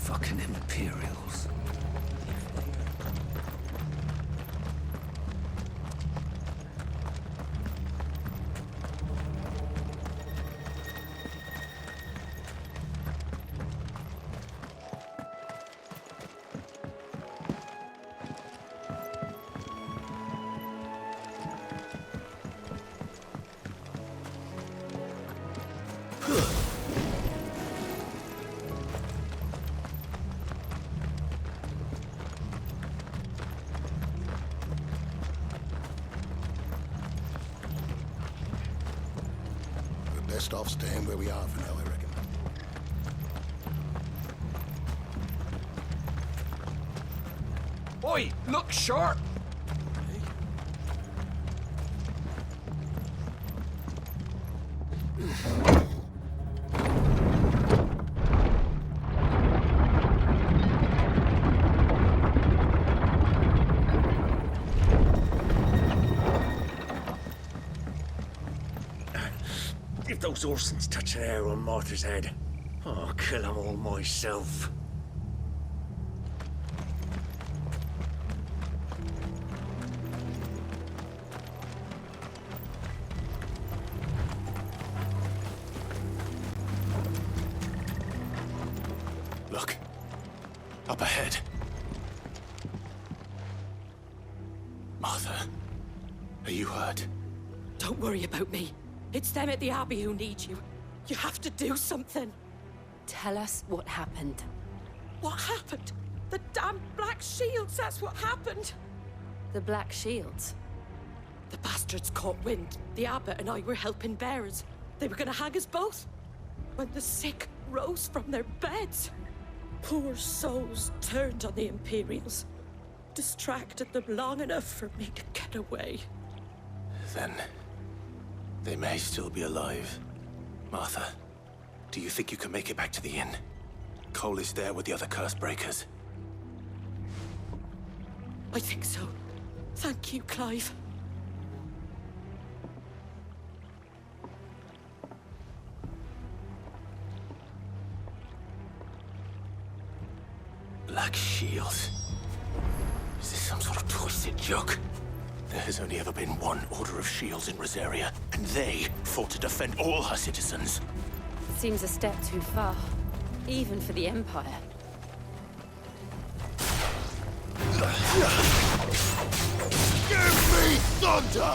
Fucking Imperials. Best off staying where we are for now, I reckon. Oi, look sharp! If those Orsons touch an arrow on Martha's head, I'll kill them all myself. Look. Up ahead. Martha, are you hurt? Don't worry about me. It's them at the Abbey who need you. You have to do something. Tell us what happened. What happened? The damn Black Shields, that's what happened. The Black Shields? The bastards caught wind. The Abbot and I were helping bearers. They were gonna hang us both. When the sick rose from their beds. Poor souls turned on the Imperials. Distracted them long enough for me to get away. Then they may still be alive. Martha, do you think you can make it back to the inn? Cole is there with the other curse breakers. I think so. Thank you, Clive. Black Shields. Is this some sort of twisted joke? There has only ever been one Order of Shields in Rosaria, and they fought to defend all her citizens. Seems a step too far, even for the Empire. Give me thunder!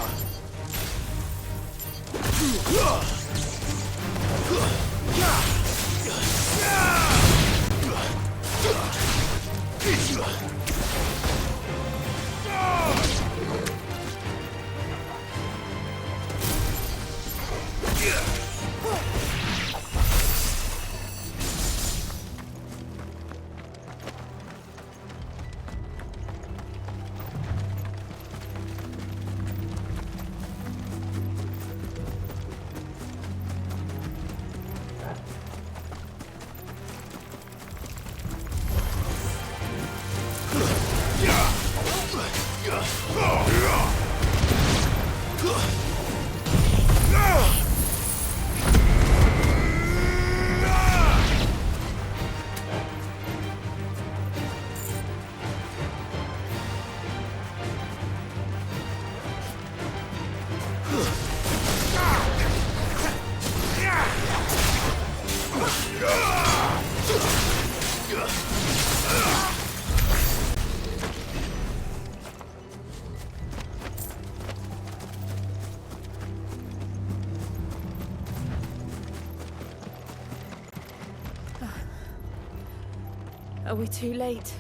Are we too late?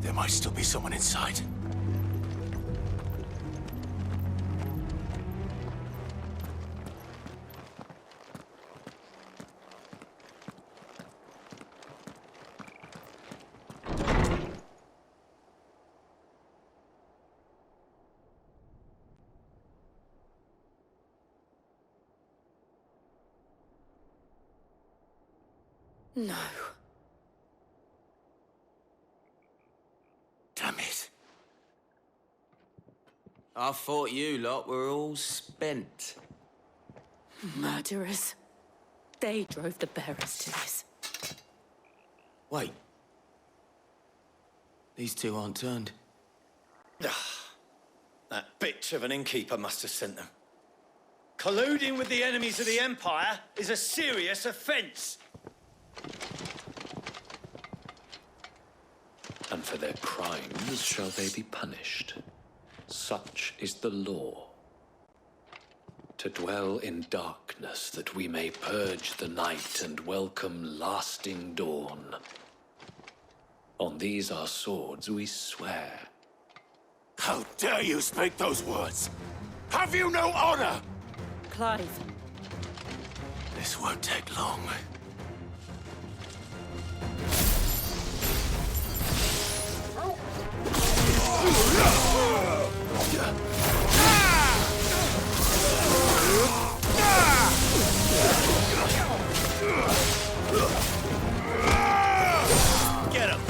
There might still be someone inside. No. Damn it. I thought you lot were all spent. Murderers. They drove the bearers to this. Wait. These two aren't turned. That bitch of an innkeeper must have sent them. Colluding with the enemies of the Empire is a serious offence. And for their crimes shall they be punished. Such is the law. To dwell in darkness that we may purge the night and welcome lasting dawn. On these our swords we swear. How dare you speak those words? Have you no honor? Clive. This won't take long. Get him!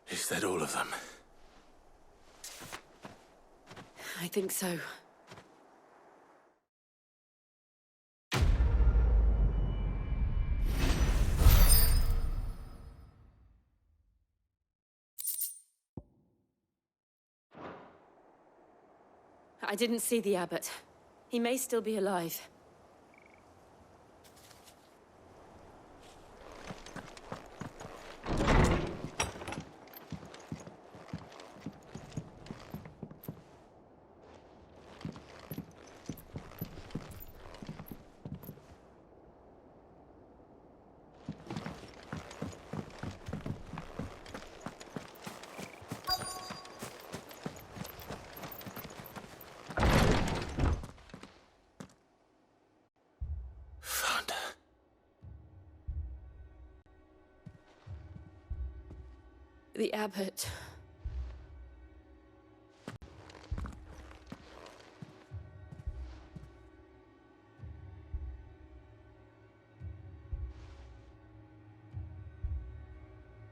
Is that all of them? I think so. I didn't see the abbot. He may still be alive. Found her. The abbot.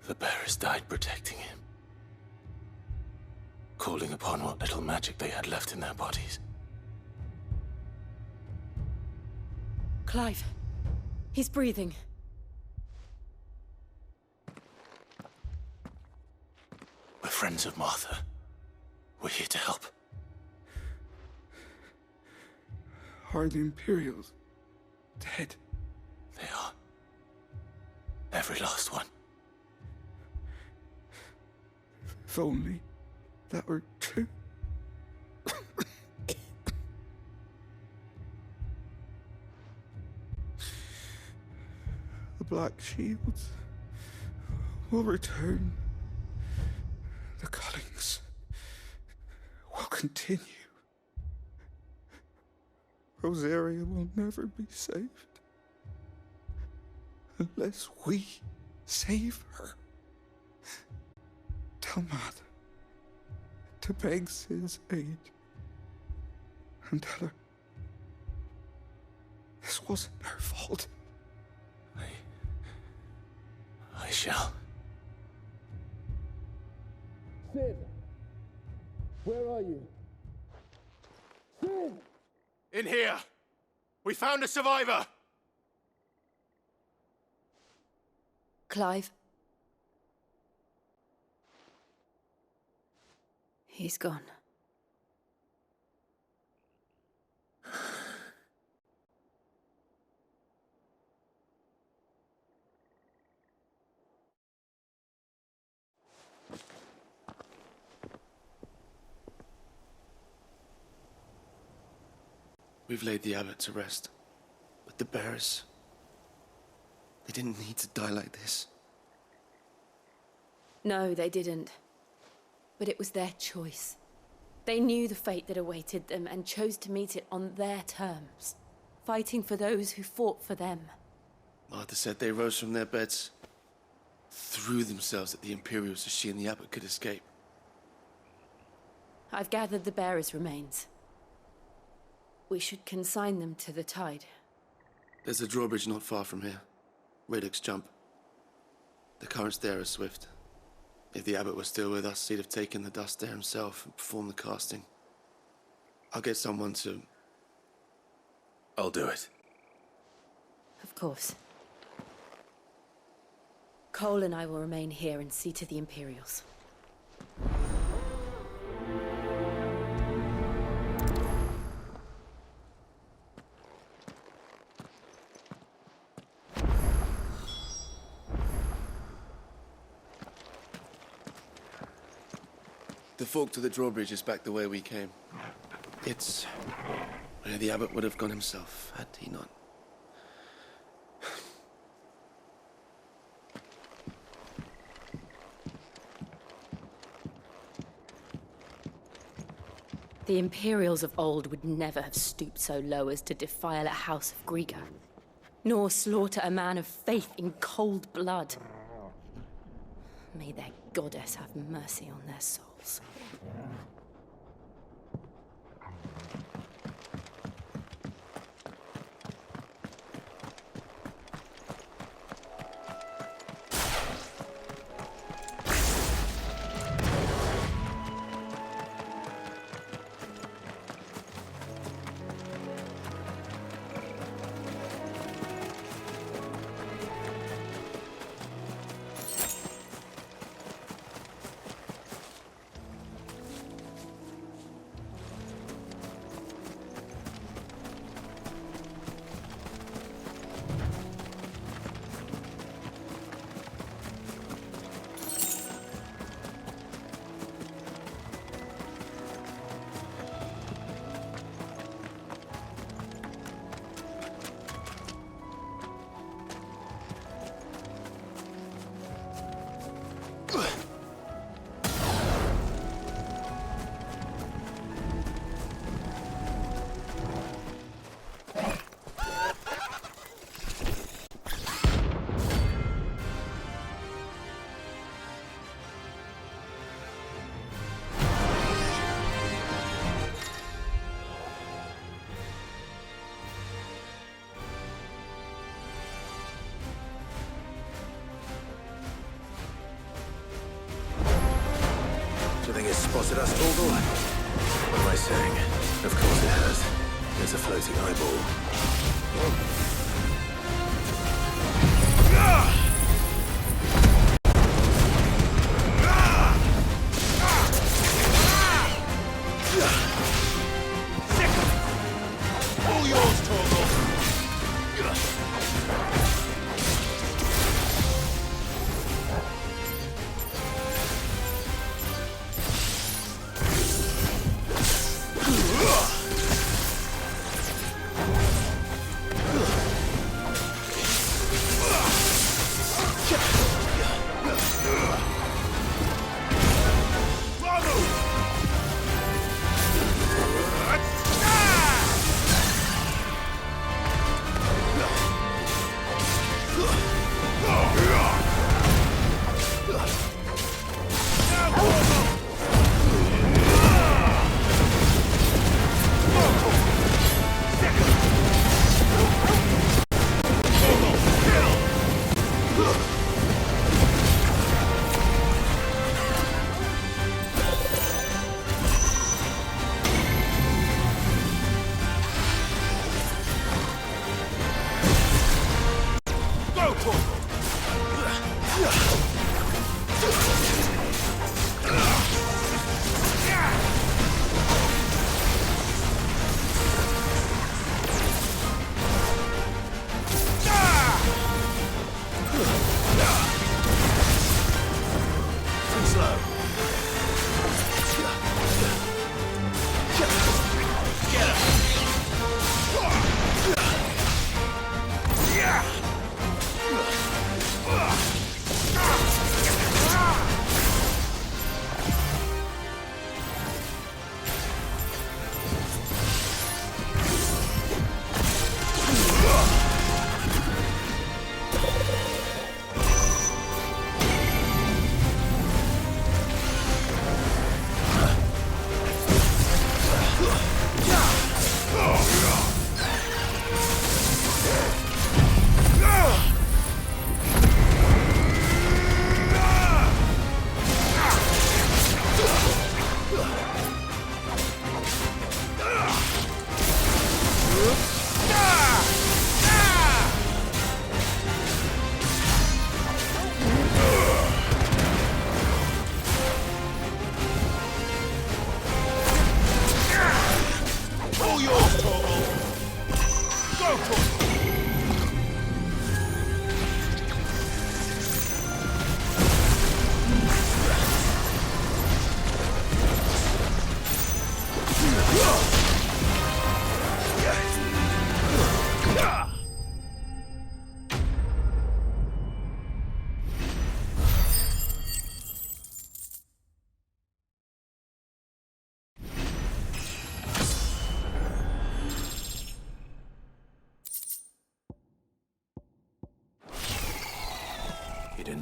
The bearers died protecting him. Calling upon what little magic they had left in their bodies. Clive. He's breathing. We're friends of Martha. We're here to help. Are the Imperials dead? They are. Every last one. If only that were true. The Black Shields will return. The cullings will continue. Rosaria will never be saved unless we save her. Tell Matt to beg his aid and tell her this wasn't her fault. I shall. Sid! Where are you? Sid! In here! We found a survivor! Clive? He's gone. We've laid the abbot to rest. But the bearers... they didn't need to die like this. No, they didn't. But it was their choice. They knew the fate that awaited them and chose to meet it on their terms, fighting for those who fought for them. Martha said they rose from their beds, threw themselves at the Imperials so she and the abbot could escape. I've gathered the bearers' remains. We should consign them to the tide. There's a drawbridge not far from here. Radix jump. The currents there are swift. If the abbot was still with us, he'd have taken the dust there himself and performed the casting. I'll get someone to... I'll do it. Of course. Cole and I will remain here and see to the Imperials. The fork to the drawbridge is back the way we came. It's where the abbot would have gone himself, had he not. The Imperials of old would never have stooped so low as to defile a house of Greega, nor slaughter a man of faith in cold blood. May their goddess have mercy on their souls. Spotted us, Torgal? What am I saying? Of course it has. There's a floating eyeball. All yours, Torgal!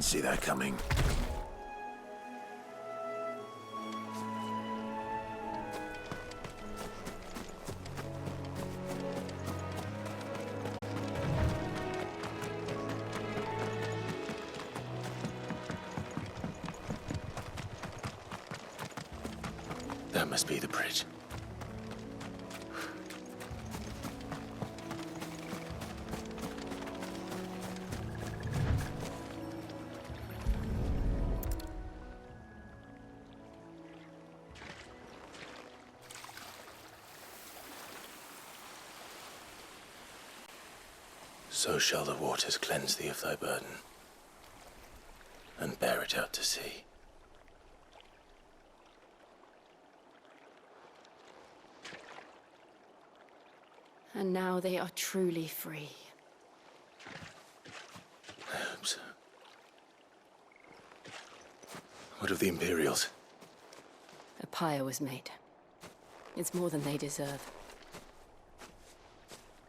Didn't see that coming. That must be the bridge. So shall the waters cleanse thee of thy burden, and bear it out to sea. And now they are truly free. I hope so. What of the Imperials? A pyre was made. It's more than they deserve.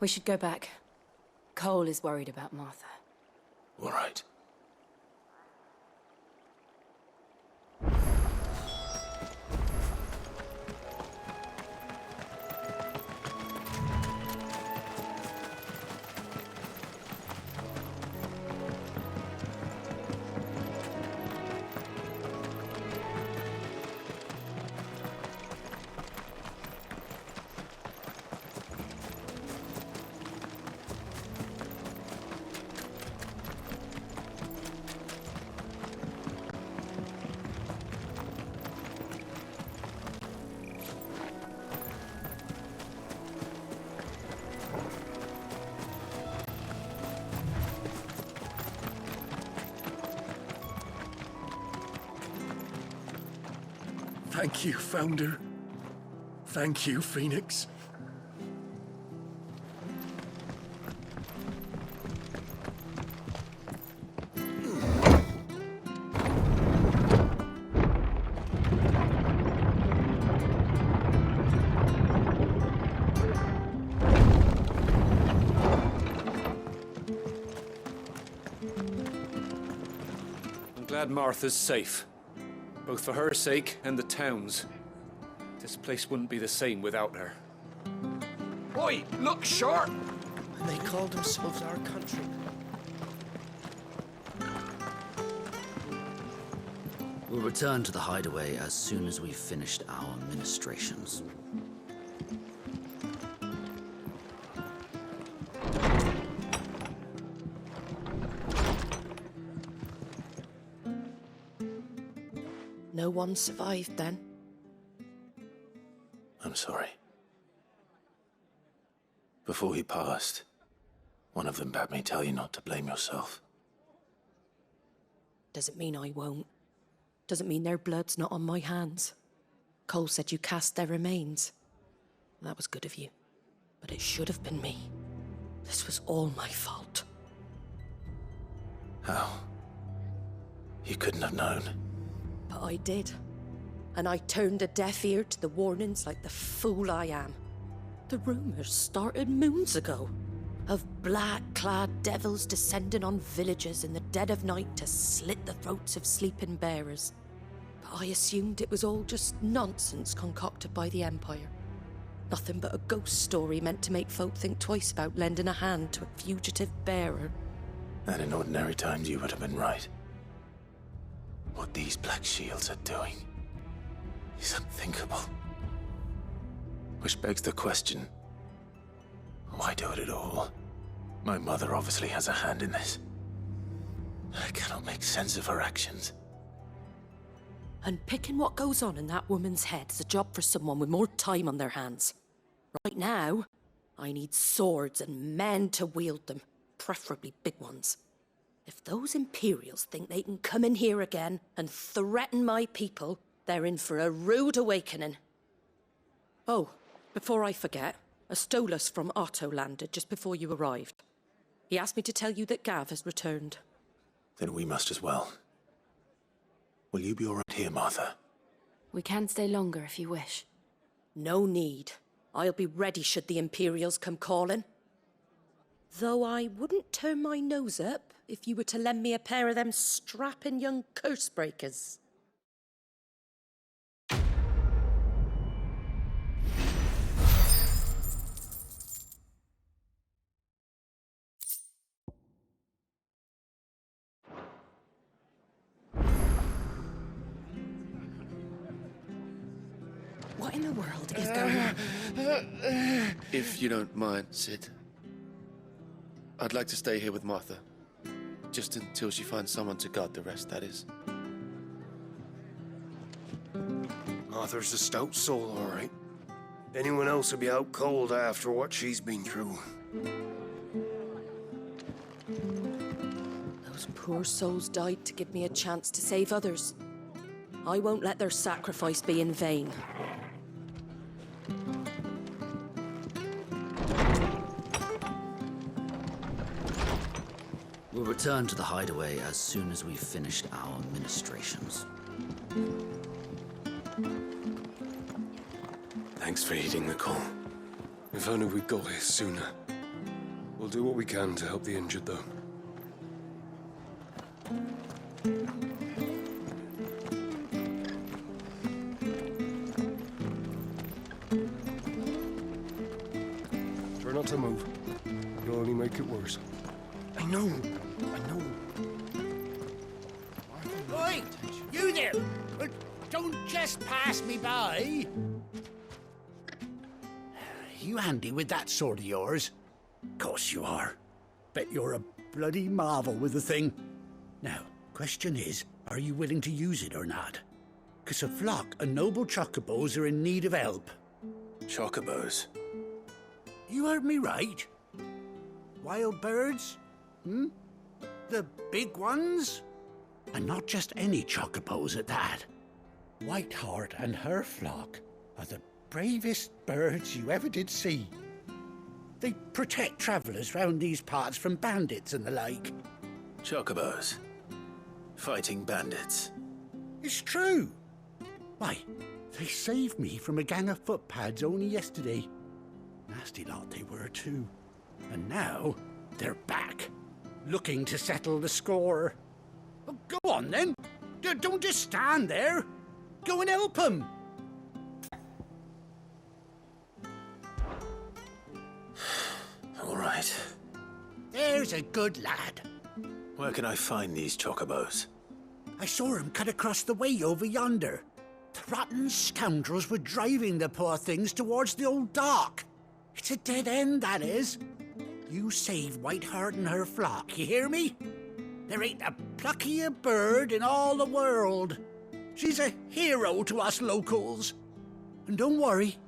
We should go back. Cole is worried about Martha. All right. Thank you, Founder. Thank you, Phoenix. I'm glad Martha's safe. Both for her sake and the town's. This place wouldn't be the same without her. Oi, look sharp! And they call themselves our country. We'll return to the hideaway as soon as we've finished our ministrations. No one survived then? I'm sorry. Before he passed, one of them bade me tell you not to blame yourself. Doesn't mean I won't. Doesn't mean their blood's not on my hands. Cole said you cast their remains. That was good of you. But it should have been me. This was all my fault. How? You couldn't have known. But I did. And I turned a deaf ear to the warnings like the fool I am. The rumors started moons ago. Of black-clad devils descending on villages in the dead of night to slit the throats of sleeping bearers. But I assumed it was all just nonsense concocted by the Empire. Nothing but a ghost story meant to make folk think twice about lending a hand to a fugitive bearer. And in ordinary times you would have been right. What these Black Shields are doing is unthinkable. Which begs the question, why do it at all? My mother obviously has a hand in this. I cannot make sense of her actions. And picking what goes on in that woman's head is a job for someone with more time on their hands. Right now, I need swords and men to wield them, preferably big ones. If those Imperials think they can come in here again and threaten my people, they're in for a rude awakening. Oh, before I forget, a Stolas from Otto landed just before you arrived. He asked me to tell you that Gav has returned. Then we must as well. Will you be all right here, Martha? We can stay longer if you wish. No need. I'll be ready should the Imperials come calling. Though I wouldn't turn my nose up if you were to lend me a pair of them strapping young curse breakers. What in the world is going on? If you don't mind, Sid, I'd like to stay here with Martha. Just until she finds someone to guard the rest, that is. Martha's a stout soul, all right. Anyone else would be out cold after what she's been through. Those poor souls died to give me a chance to save others. I won't let their sacrifice be in vain. We'll return to the hideaway as soon as we've finished our ministrations. Thanks for heeding the call. If only we'd got here sooner. We'll do what we can to help the injured, though. Try not to move. It'll only make it worse. I know. Oi! You there! Don't just pass me by! You handy with that sword of yours? Course you are. Bet you're a bloody marvel with the thing. Now, question is, are you willing to use it or not? 'Cause a flock of noble chocobos are in need of help. Chocobos? You heard me right. Wild birds? The big ones? And not just any chocobos at that. Whiteheart and her flock are the bravest birds you ever did see. They protect travellers round these parts from bandits and the like. Chocobos? Fighting bandits? It's true. Why, they saved me from a gang of footpads only yesterday. Nasty lot they were too. And now they're back, looking to settle the score. Well, go on then. Don't just stand there. Go and help them. All right. There's a good lad. Where can I find these chocobos? I saw him cut across the way over yonder. The rotten scoundrels were driving the poor things towards the old dock. It's a dead end, that is. You save Whiteheart and her flock, you hear me? There ain't a pluckier bird in all the world. She's a hero to us locals. And don't worry,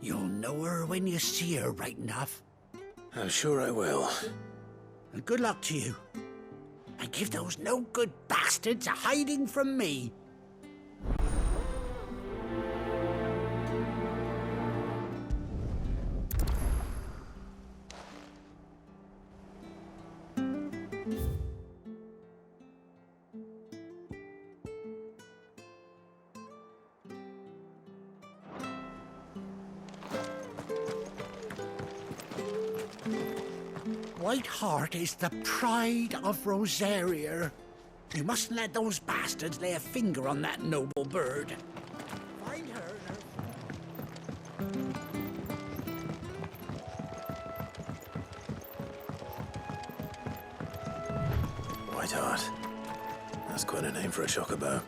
you'll know her when you see her right enough. I'm sure I will. And good luck to you. And give those no-good bastards a hiding from me. Whiteheart is the pride of Rosaria. You mustn't let those bastards lay a finger on that noble bird. Find her and Whiteheart. That's quite a name for a chocobo.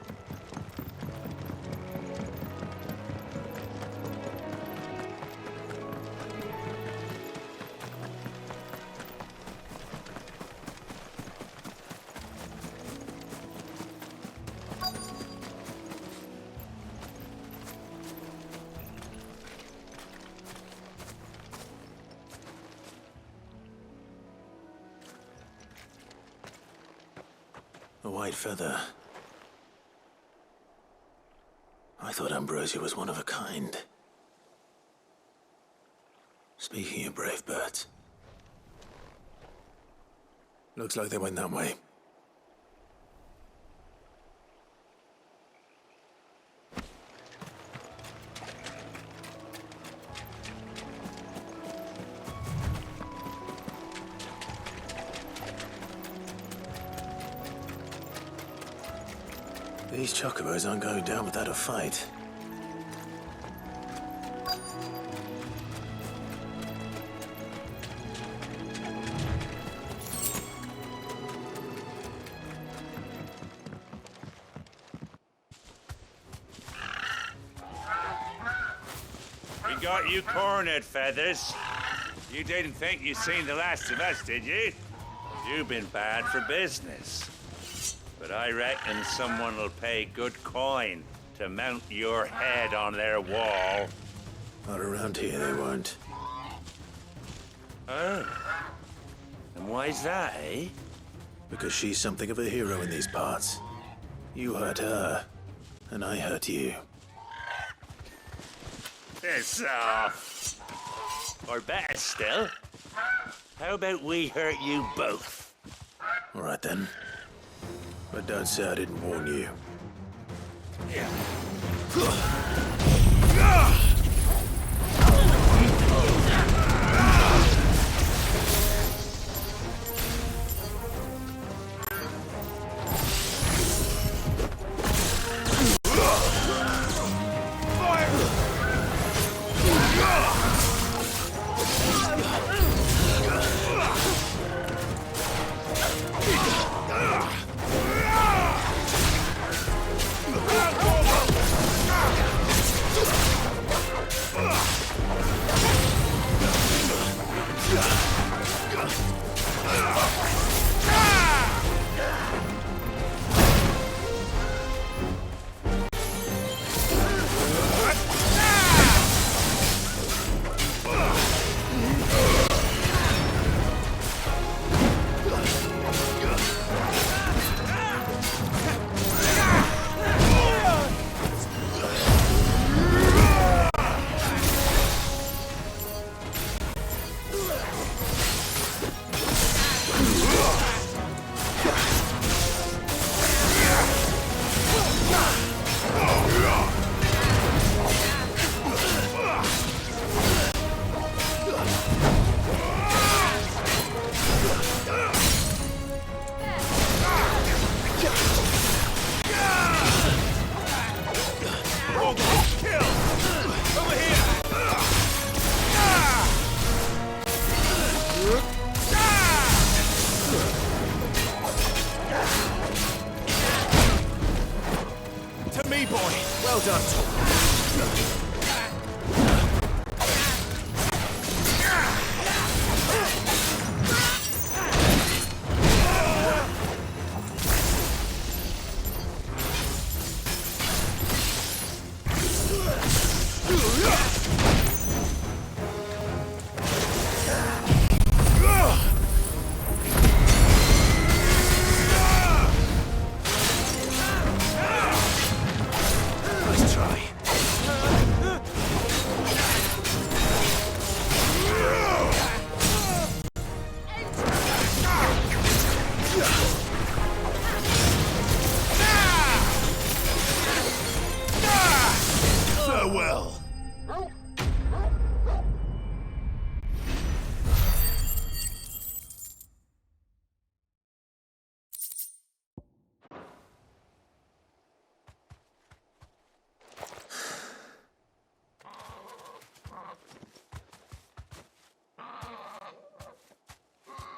A white feather. I thought Ambrosia was one of a kind. Speaking of brave birds. Looks like they went that way. These chocobos aren't going down without a fight. We got you cornered, Feathers. You didn't think you'd seen the last of us, did you? You've been bad for business. But I reckon someone will pay good coin to mount your head on their wall. Not around here, they won't. Oh. And why's that, eh? Because she's something of a hero in these parts. You hurt her, and I hurt you. Piss off. Or better still, how about we hurt you both? All right then. But don't say I didn't warn you. Yeah.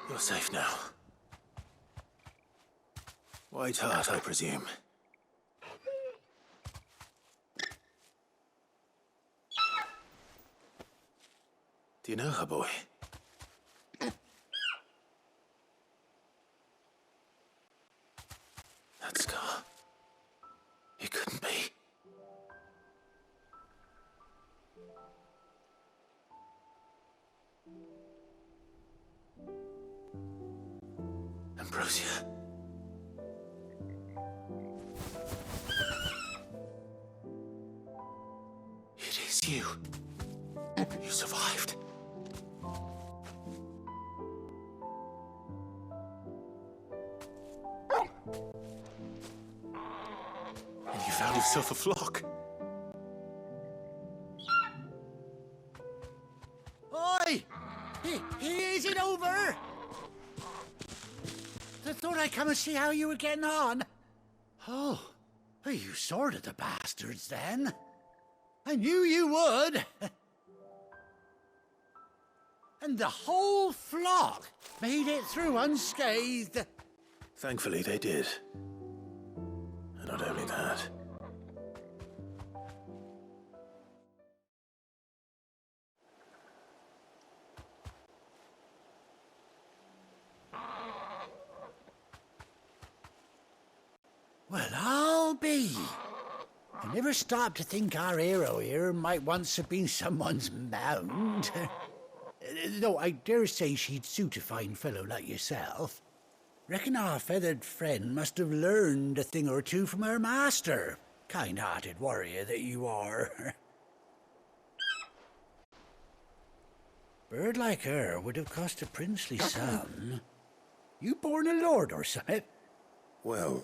You're safe now. White heart, I presume. Do you know her, boy? That scar. It couldn't be. Ambrosia. It is you. You survived. And you found yourself a flock. Oi! Is it over? I thought I'd come and see how you were getting on. Oh, Well, you sorted the bastards then. I knew you would. And the whole flock made it through unscathed. Thankfully, they did. And not only that. Well, I'll be. I never stopped to think our hero here might once have been someone's mount. Though I dare say she'd suit a fine fellow like yourself. Reckon our feathered friend must have learned a thing or two from her master. Kind-hearted warrior that you are. Bird like her would have cost a princely sum. You born a lord or something? Well,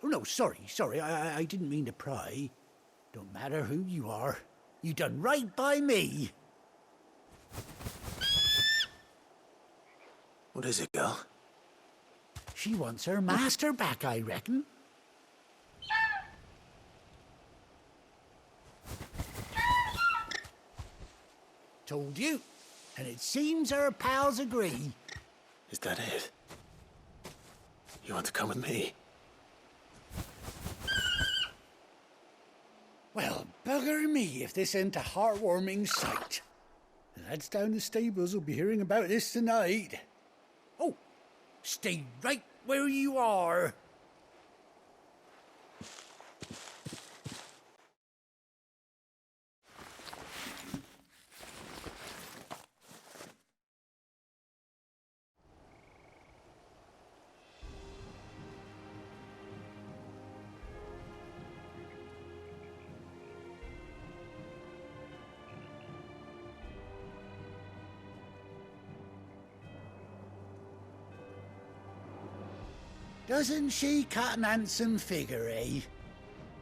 Oh, no, sorry. I didn't mean to pry. Don't matter who you are. You done right by me. What is it, girl? She wants her master back, I reckon. Told you. And it seems her pals agree. Is that it? You want to come with me? Well, bugger me if this ain't a heartwarming sight. The lads down the stables will be hearing about this tonight. Oh, stay right where you are. Doesn't she cut an handsome figure, eh?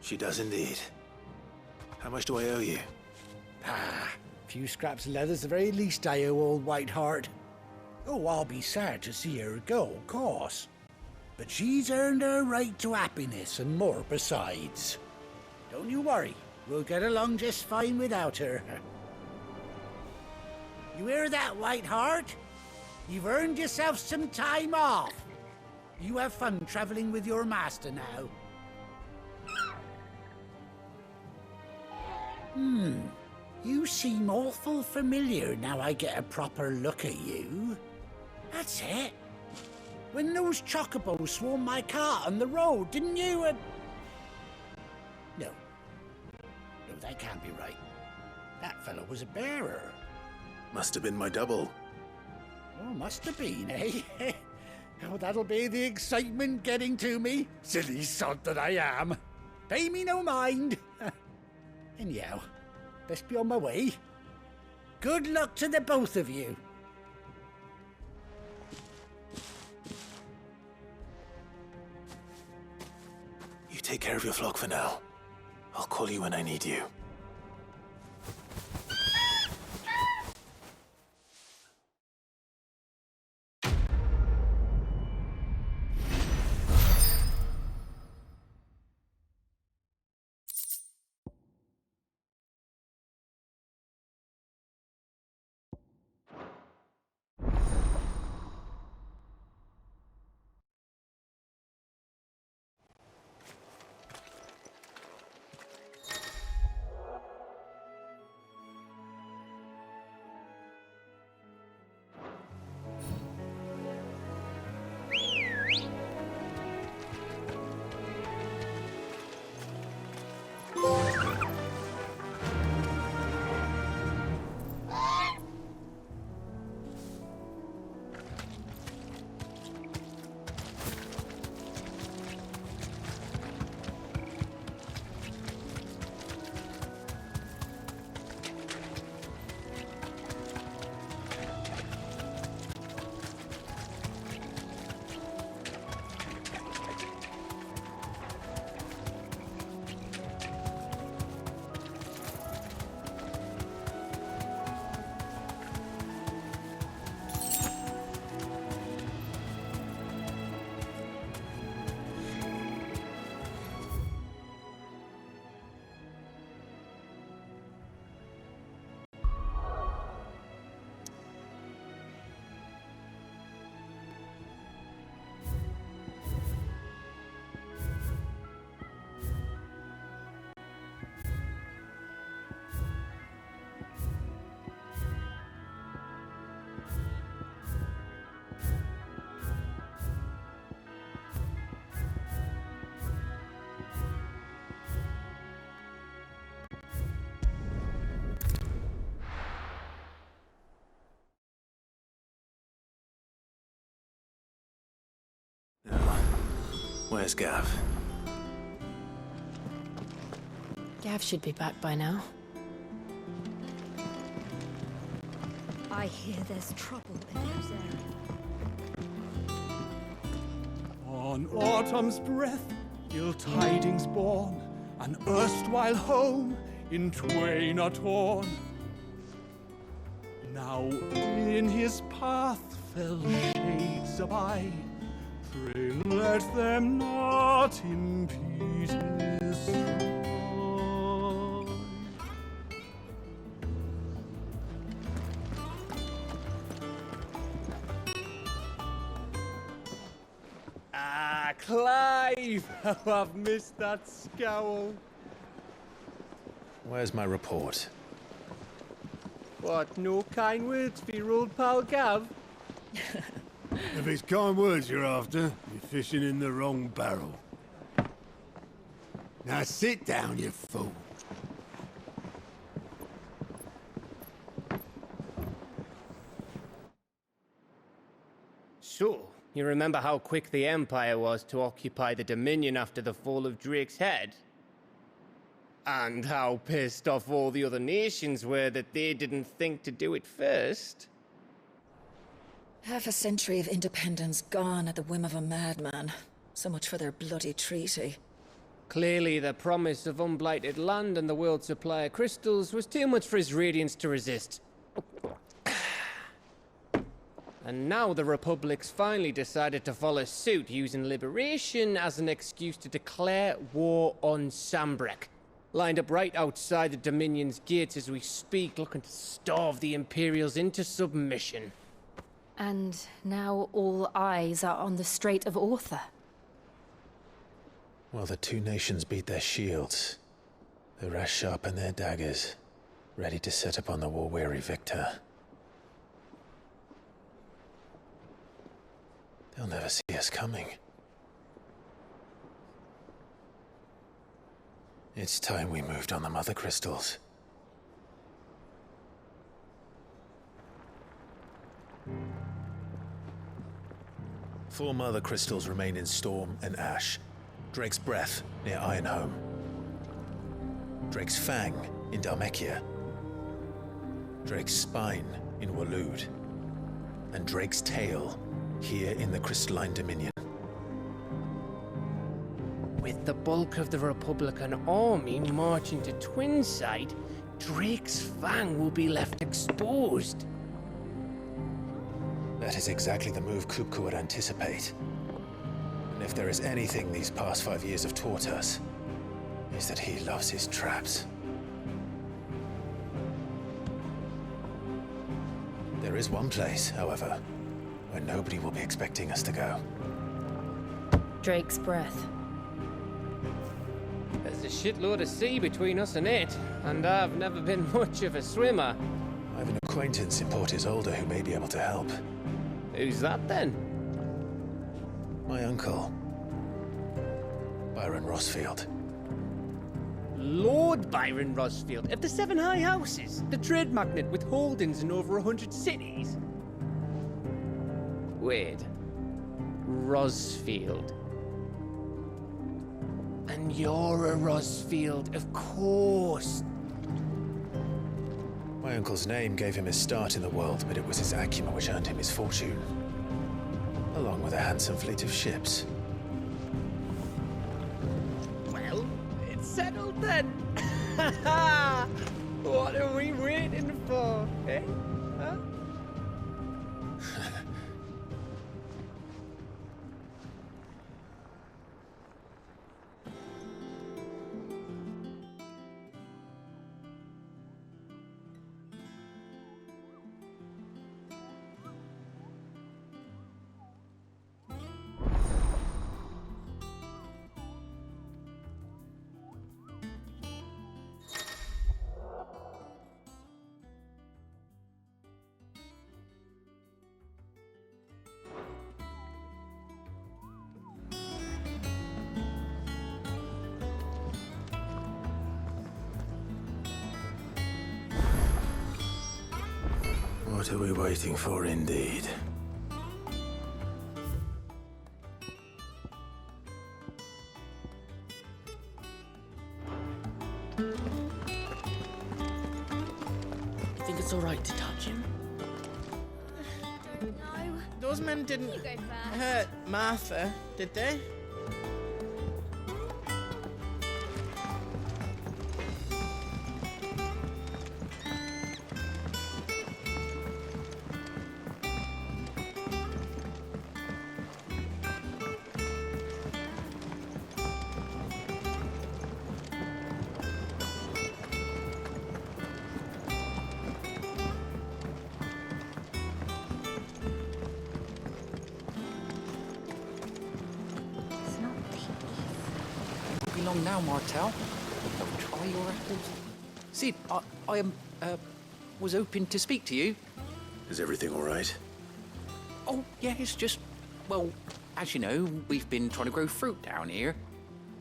She does indeed. How much do I owe you? A few scraps of leather's the very least I owe old Whiteheart. Oh, I'll be sad to see her go, of course. But she's earned her right to happiness and more besides. Don't you worry, we'll get along just fine without her. You hear that, Whiteheart? You've earned yourself some time off. You have fun traveling with your master now. You seem awful familiar now I get a proper look at you. That's it. When those chocobos swarmed my cart on the road, didn't you? No, that can't be right. That fellow was a bearer. Must have been my double. Oh, must have been, eh? Oh, that'll be the excitement getting to me. Silly sod that I am. Pay me no mind. Anyhow, best be on my way. Good luck to the both of you. You take care of your flock for now. I'll call you when I need you. Where's Gav? Gav should be back by now. I hear there's trouble in those areas. On autumn's breath, ill tidings born, an erstwhile home in twain are torn. Now in his path fell shades abide, pray let them not impede his stride. Ah, Clive! How I've missed that scowl. Where's my report? What, no kind words for your old pal Gav? If it's kind words you're after, you're fishing in the wrong barrel. Now sit down, you fool. So, you remember how quick the Empire was to occupy the Dominion after the fall of Drake's head? And how pissed off all the other nations were that they didn't think to do it first? Half a century of independence gone at the whim of a madman. So much for their bloody treaty. Clearly, the promise of unblighted land and the world's supply of crystals was too much for his radiance to resist. And now the Republic's finally decided to follow suit, using liberation as an excuse to declare war on Sambrek. Lined up right outside the Dominion's gates as we speak, looking to starve the Imperials into submission. And now all eyes are on the Strait of Author. Well, the two nations beat their shields. The rest sharpen their daggers, ready to set upon the war-weary victor. They'll never see us coming. It's time we moved on the Mothercrystals. Four Mothercrystals remain in Storm and Ash. Drake's Breath near Ironhome. Drake's Fang in Dhalmekia. Drake's Spine in Waloed. And Drake's Tail here in the Crystalline Dominion. With the bulk of the Republican army marching to Twinside, Drake's Fang will be left exposed. That is exactly the move Kupka would anticipate. And if there is anything these past 5 years have taught us, is that he loves his traps. There is one place, however, where nobody will be expecting us to go. Drake's Breath. There's a shitload of sea between us and it, and I've never been much of a swimmer. I have an acquaintance in Port Isolde who may be able to help. Who's that then? My uncle, Byron Rosfield. Lord Byron Rosfield of the Seven High Houses, the trade magnate with holdings in over 100 cities. Wait, Rosfield. And you're a Rosfield, of course. My uncle's name gave him his start in the world, but it was his acumen which earned him his fortune. Along with a handsome fleet of ships. Well, it's settled then. What are we waiting for, eh? Huh? What are we waiting for, indeed? it's all right to touch him. No. Those men didn't You go first. hurt Martha, did they? Be long now, Martel. Don't try your apples. Sid, I was hoping to speak to you. Is everything all right? Oh, yeah, it's just, well, as you know, we've been trying to grow fruit down here.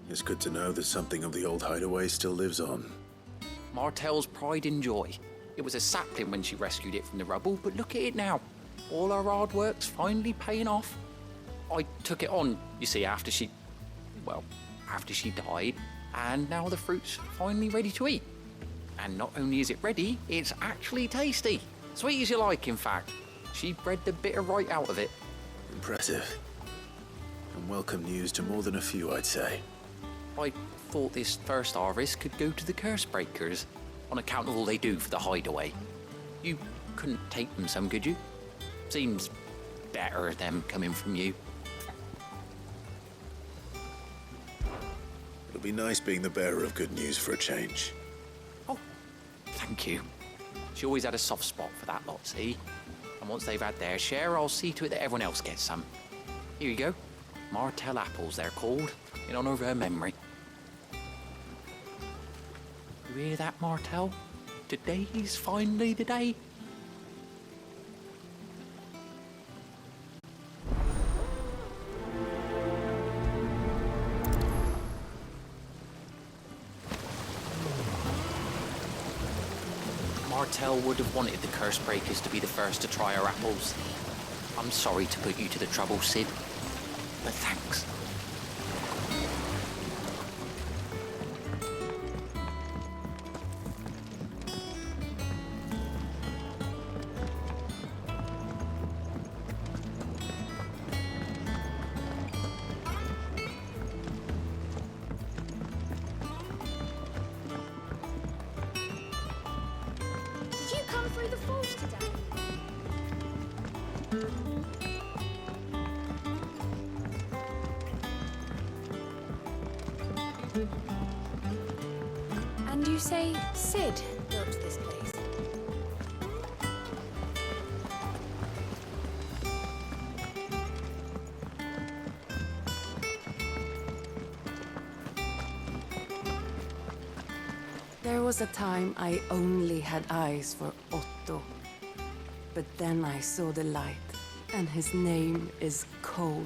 It's good to know that something of the old hideaway still lives on. Martel's pride and joy. It was a sapling when she rescued it from the rubble, but look at it now. All our hard work's finally paying off. I took it on, you see, after she died, and now the fruit's finally ready to eat. And not only is it ready, it's actually tasty. Sweet as you like, in fact. She bred the bitter right out of it. Impressive. And welcome news to more than a few, I'd say. I thought this first harvest could go to the curse breakers, on account of all they do for the hideaway. You couldn't take them some, could you? Seems better them coming from you. It'll be nice being the bearer of good news for a change. Oh, thank you. She always had a soft spot for that lot, see? And once they've had their share, I'll see to it that everyone else gets some. Here you go. Martel apples, they're called, in honor of her memory. You hear that, Martel? Today's finally the day. Martel would have wanted the curse breakers to be the first to try our apples. I'm sorry to put you to the trouble, Sid, but thanks. Did you come through the forge today? And you say Sid built this place? There was a time I only had eyes for Otto. But then I saw the light, and his name is Cole.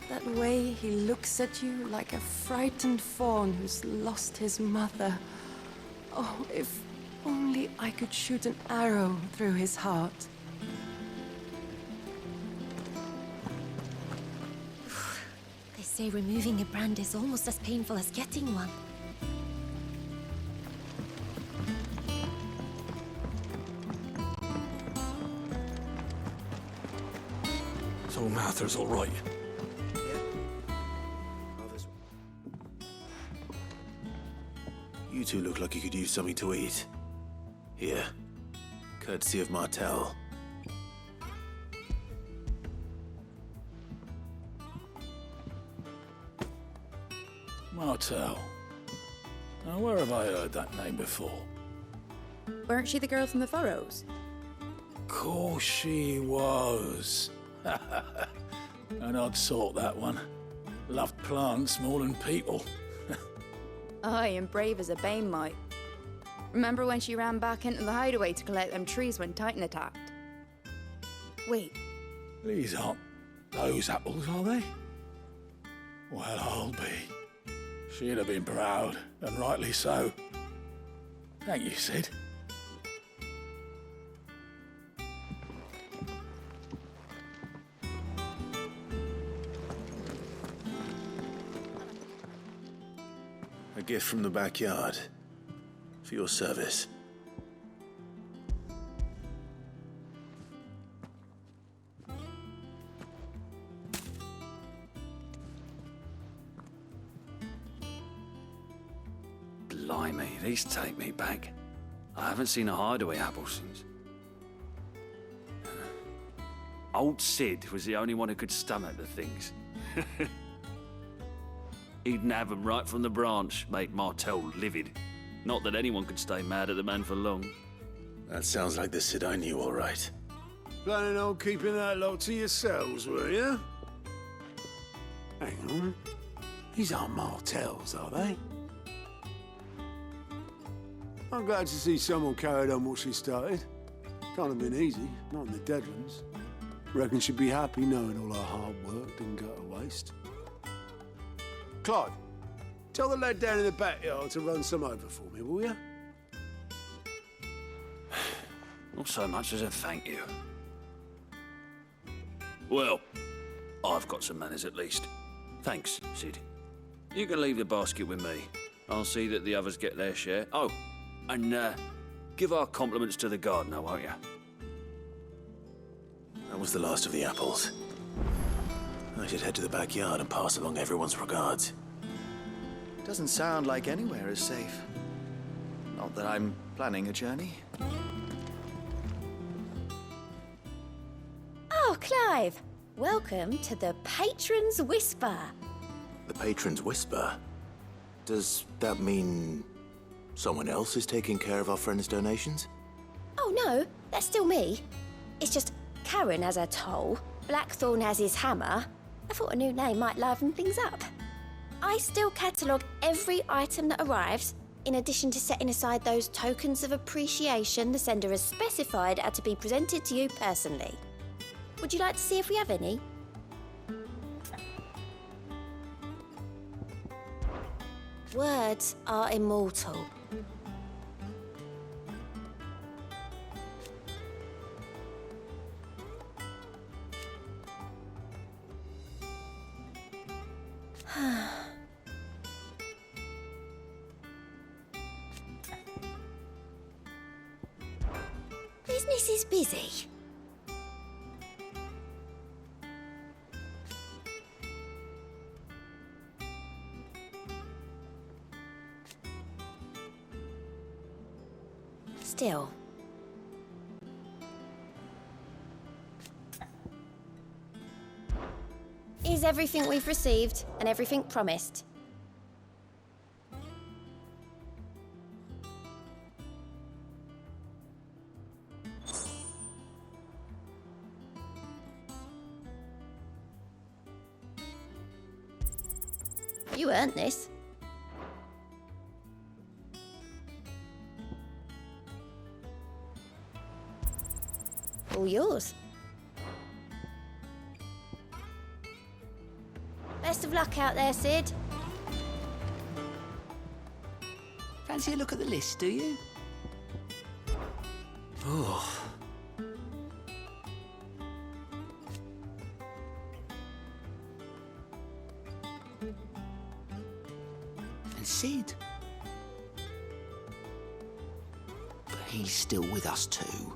That way he looks at you like a frightened fawn who's lost his mother. Oh, if only I could shoot an arrow through his heart. They say removing a brand is almost as painful as getting one. So Martha's all right. You two look like you could use something to eat. Here, courtesy of Martel. Martel. Now, where have I heard that name before? Weren't she the girl from the furrows? Course she was. An odd sort, that one. Loved plants more than people. Aye, and brave as a bane might. Remember when she ran back into the hideaway to collect them trees when Titan attacked? Wait, These aren't those apples, are they? Well, I'll be. She'd have been proud, and rightly so. Thank you, Sid. A gift from the backyard. For your service. Blimey, these take me back. I haven't seen a hideaway apple since. Old Sid was the only one who could stomach the things. He'd nab 'em right from the branch, make Martell livid. Not that anyone could stay mad at the man for long. That sounds like the Sid I knew, all right. Planning on keeping that lot to yourselves, were you? Hang on. These aren't Martells, are they? I'm glad to see someone carried on what she started. Can't have been easy, not in the Deadlands. Reckon she'd be happy knowing all her hard work didn't go to waste. Clive, tell the lad down in the backyard to run some over for me, will you? Not so much as a thank you. Well, I've got some manners at least. Thanks, Sid. You can leave the basket with me. I'll see that the others get their share. Oh, and give our compliments to the gardener, won't you? That was the last of the apples. I should head to the backyard and pass along everyone's regards. Doesn't sound like anywhere is safe. Not that I'm planning a journey. Oh, Clive! Welcome to the Patron's Whisper. The Patron's Whisper? Does that mean someone else is taking care of our friend's donations? Oh no, that's still me. It's just Karen has her toll, Blackthorn has his hammer. I thought a new name might liven things up. I still catalogue every item that arrives, in addition to setting aside those tokens of appreciation the sender has specified are to be presented to you personally. Would you like to see if we have any? Words are immortal. Business is busy. Still. Is everything we've received and everything promised? You earned this. All yours. Best of luck out there, Sid. Fancy a look at the list, do you? Oh. And Sid. But he's still with us too.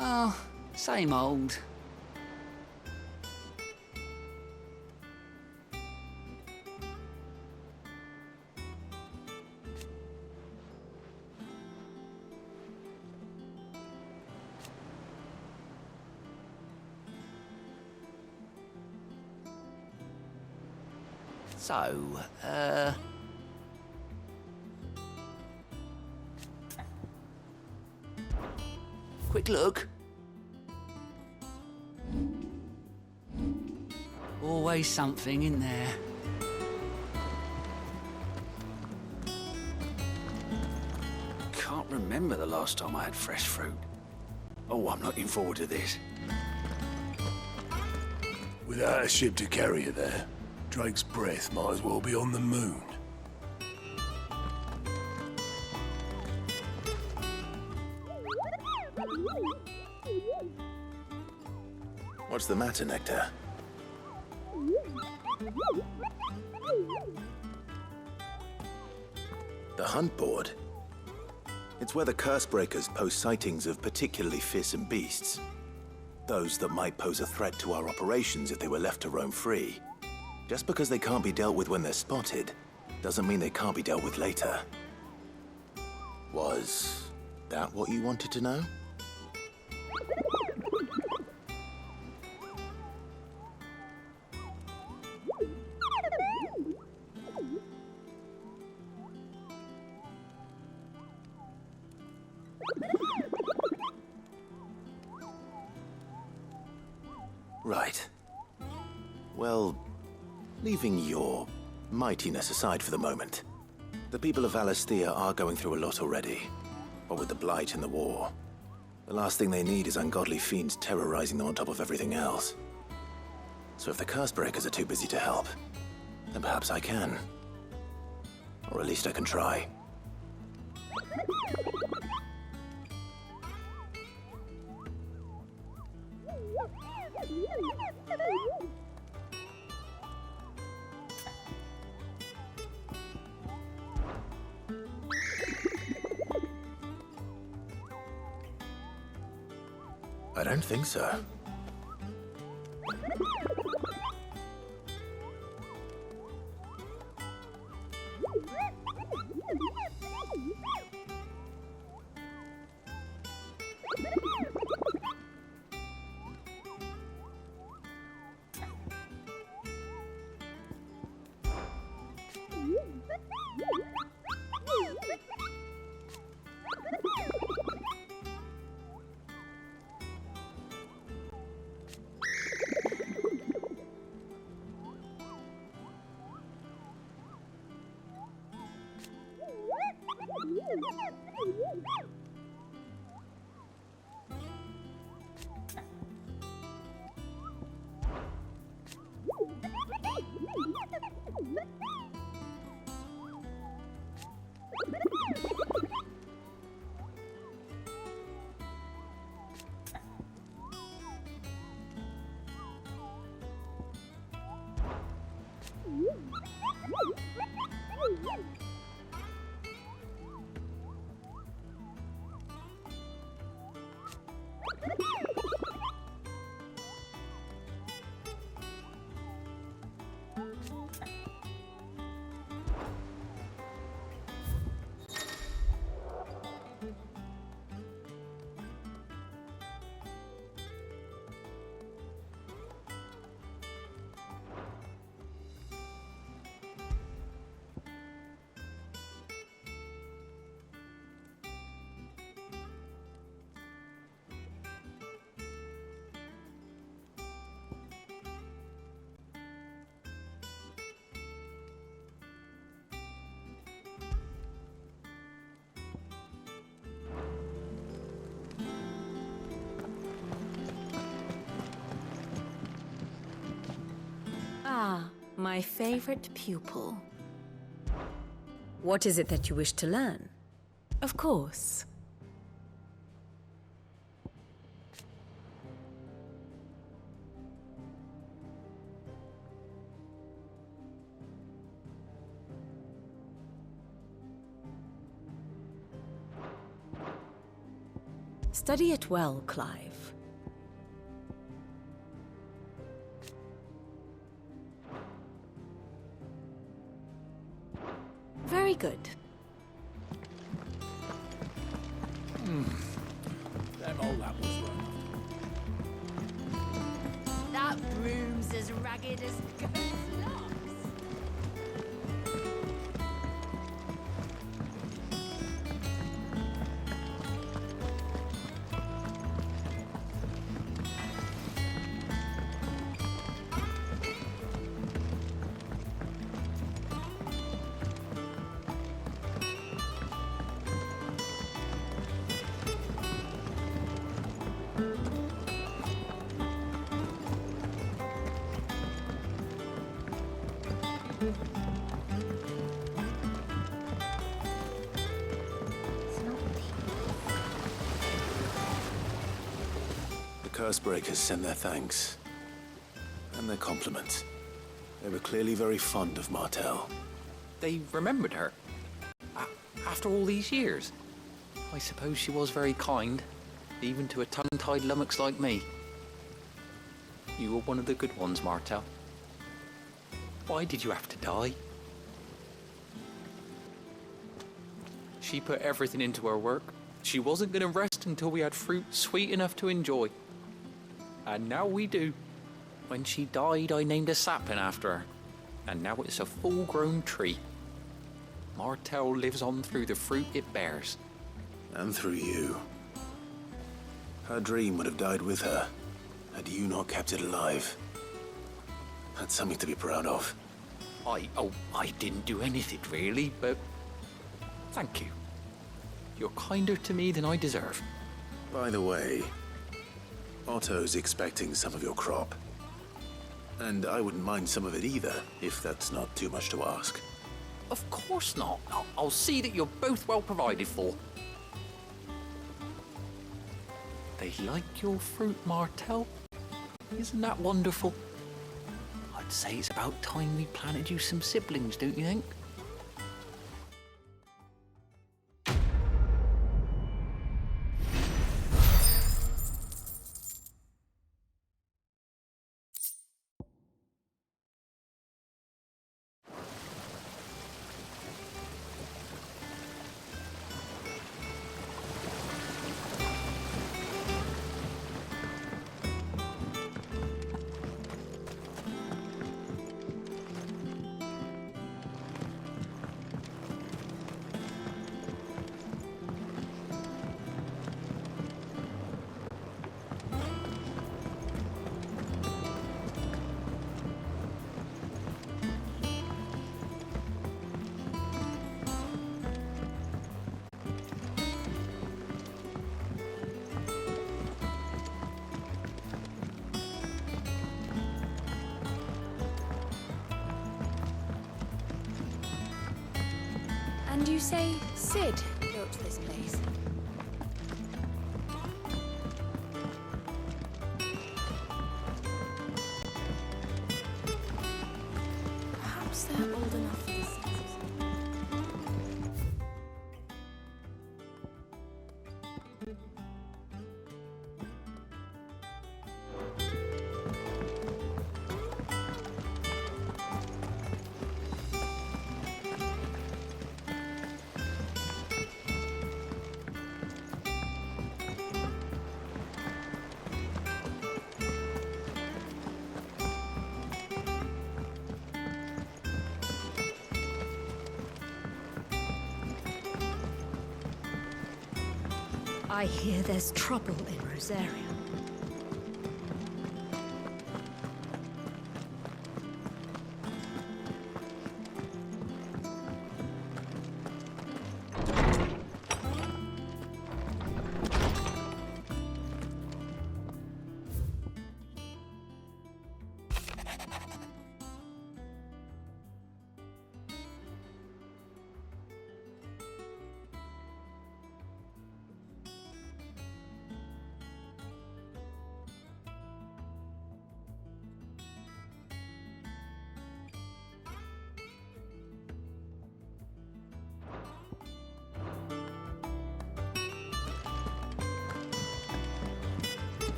Oh, same old. So, quick look. Always something in there. Can't remember the last time I had fresh fruit. Oh, I'm looking forward to this. Without a ship to carry you there, Drake's breath might as well be on the moon. What's the matter, Nectar? The hunt board? It's where the Cursebreakers post sightings of particularly fearsome beasts. Those that might pose a threat to our operations if they were left to roam free. Just because they can't be dealt with when they're spotted, doesn't mean they can't be dealt with later. Was that what you wanted to know? Right. Well, leaving your mightiness aside for the moment, the people of Valisthea are going through a lot already. What with the Blight and the war, the last thing they need is ungodly fiends terrorizing them on top of everything else. So if the Cursebreakers are too busy to help, then perhaps I can. Or at least I can try. I don't think so. Ah, my favorite pupil. What is it that you wish to learn? Of course. Study it well, Clive. Very good. Them old apples run. That broom's as ragged as ghost locks. The Cursebreakers send their thanks. And their compliments. They were clearly very fond of Martel. They remembered her. After all these years. I suppose she was very kind, even to a tongue-tied lummox like me. You were one of the good ones, Martel. Why did you have to die? She put everything into her work. She wasn't going to rest until we had fruit sweet enough to enjoy. And now we do. When she died, I named a sapling after her. And now it's a full-grown tree. Martel lives on through the fruit it bears. And through you. Her dream would have died with her, had you not kept it alive. That's something to be proud of. I didn't do anything really, but thank you. You're kinder to me than I deserve. By the way, Otto's expecting some of your crop. And I wouldn't mind some of it either, if that's not too much to ask. Of course not. I'll see that you're both well provided for. They like your fruit, Martel. Isn't that wonderful? I'd say it's about time we planted you some siblings, don't you think? And you say Sid built this place? Perhaps they're old enough for the census. I hear there's trouble in Rosaria.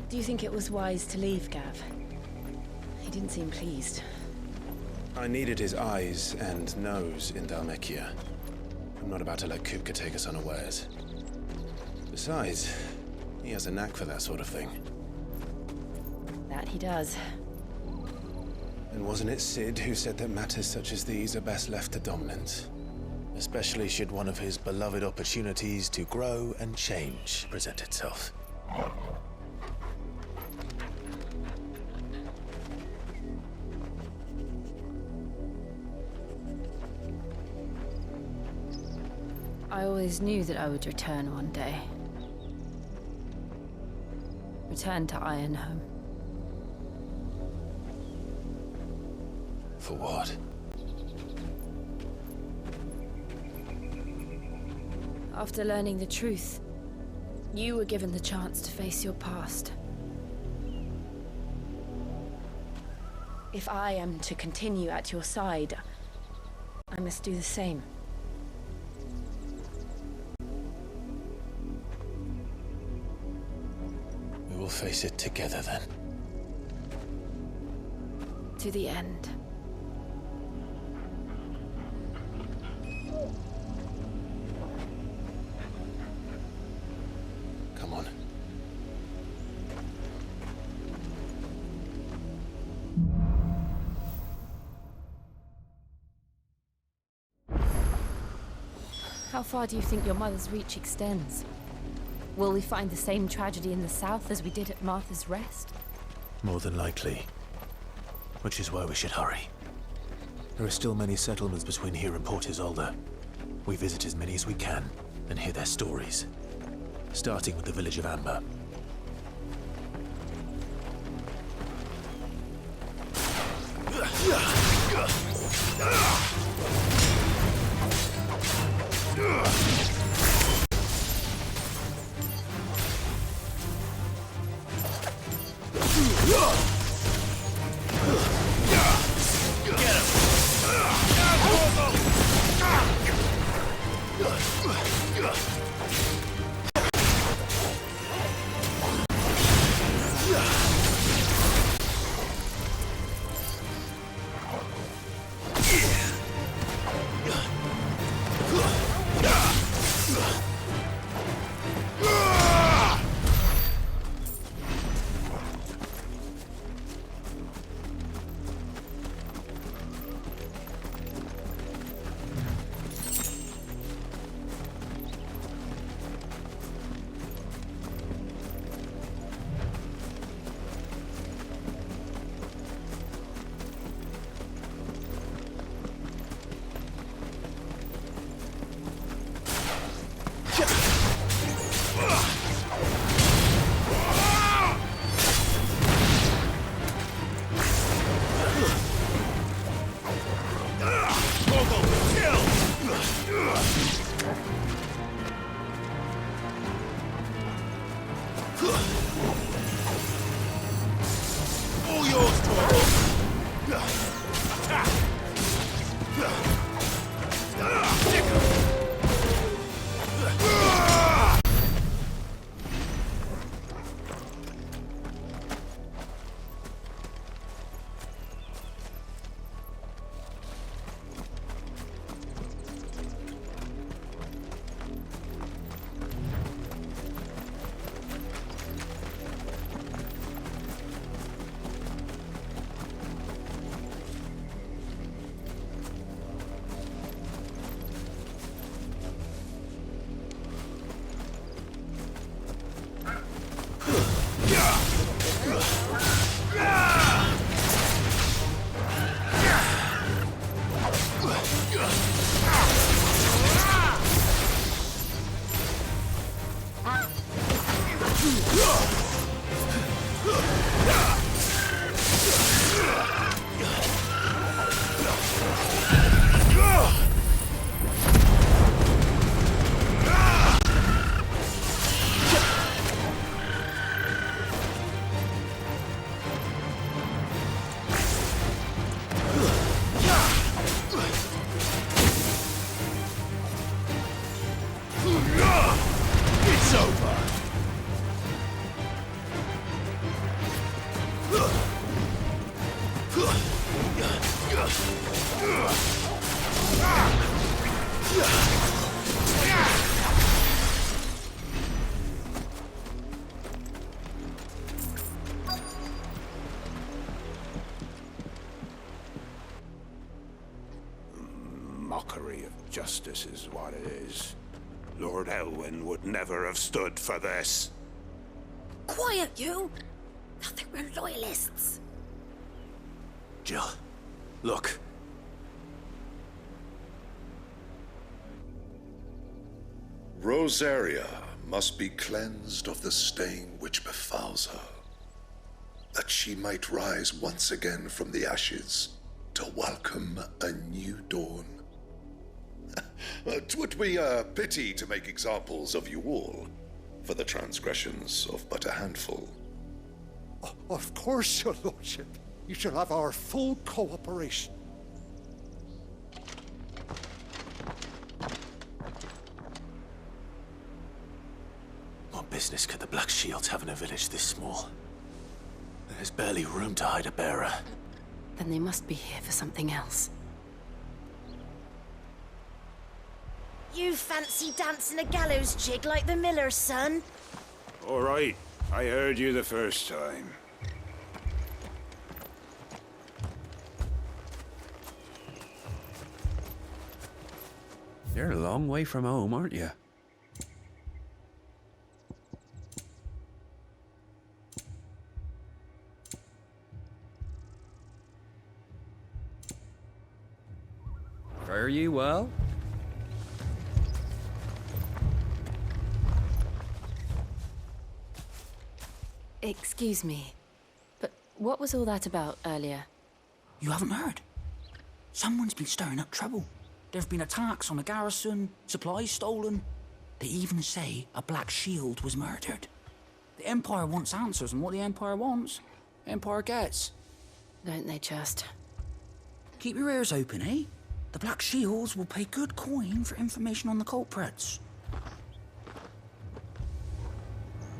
Do you think it was wise to leave, Gav? He didn't seem pleased. I needed his eyes and nose in Dhalmekia. I'm not about to let Kupka take us unawares. Besides, he has a knack for that sort of thing. That he does. And wasn't it Sid who said that matters such as these are best left to dominance? A especially should one of his beloved opportunities to grow and change present itself. I always knew that I would return one day. Return to Ironhome. For what? After learning the truth, you were given the chance to face your past. If I am to continue at your side, I must do the same. We will face it together then. To the end. Come on. How far do you think your mother's reach extends? Will we find the same tragedy in the south as we did at Martha's Rest? More than likely. Which is why we should hurry. There are still many settlements between here and Port Isolde. We visit as many as we can and hear their stories. Starting with the village of Amber. It's over! Mockery of Justice is what it is. Lord Elwyn would never have stood for this. Quiet, you! I think we're loyalists. Jill, look. Rosaria must be cleansed of the stain which befouls her, that she might rise once again from the ashes to welcome a new dawn. 'Twould be a pity to make examples of you all for the transgressions of but a handful. Of course, your lordship. You shall have our full cooperation. What business could the Black Shields have in a village this small? There's barely room to hide a bearer. Then they must be here for something else. You fancy dancing a gallows jig like the miller's son? All right, I heard you the first time. You're a long way from home, aren't you? Fare you well? Excuse me, but what was all that about earlier? You haven't heard? Someone's been stirring up trouble. There have been attacks on the garrison, supplies stolen. They even say a Black Shield was murdered. The Empire wants answers, and what the Empire wants, Empire gets. Don't they just? Keep your ears open, eh? The Black Shields will pay good coin for information on the culprits.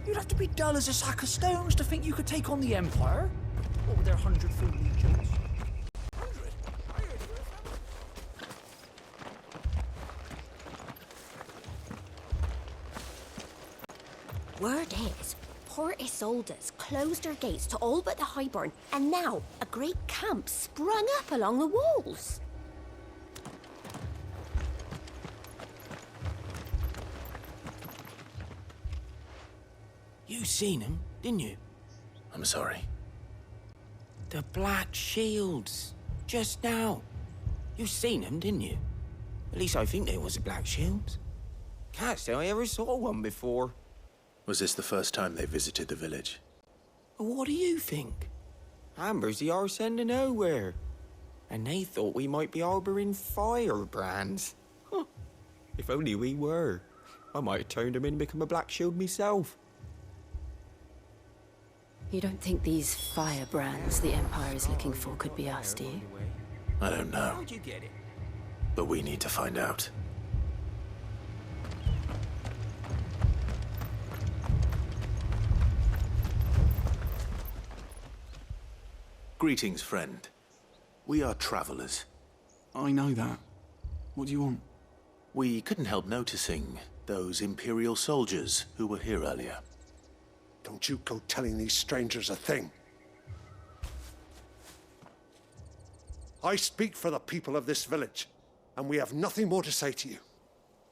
You'd have to be dull as a sack of stones to think you could take on the Empire. What with their 100-foot legions? Word is, Port Isolde's closed her gates to all but the Highborn, and now a great camp sprung up along the walls. You seen him, didn't you? I'm sorry. The Black Shields. Just now. You seen them, didn't you? At least I think there was a Black Shield. Can't say I ever saw one before. Was this the first time they visited the village? What do you think? Amber's the arse end of nowhere. And they thought we might be harbouring firebrands. Huh. If only we were. I might have turned them in and become a Black Shield myself. You don't think these firebrands the Empire is looking for could be us, do you? I don't know. How'd you get it? But we need to find out. Greetings, friend. We are travelers. I know that. What do you want? We couldn't help noticing those Imperial soldiers who were here earlier. Don't you go telling these strangers a thing. I speak for the people of this village, and we have nothing more to say to you.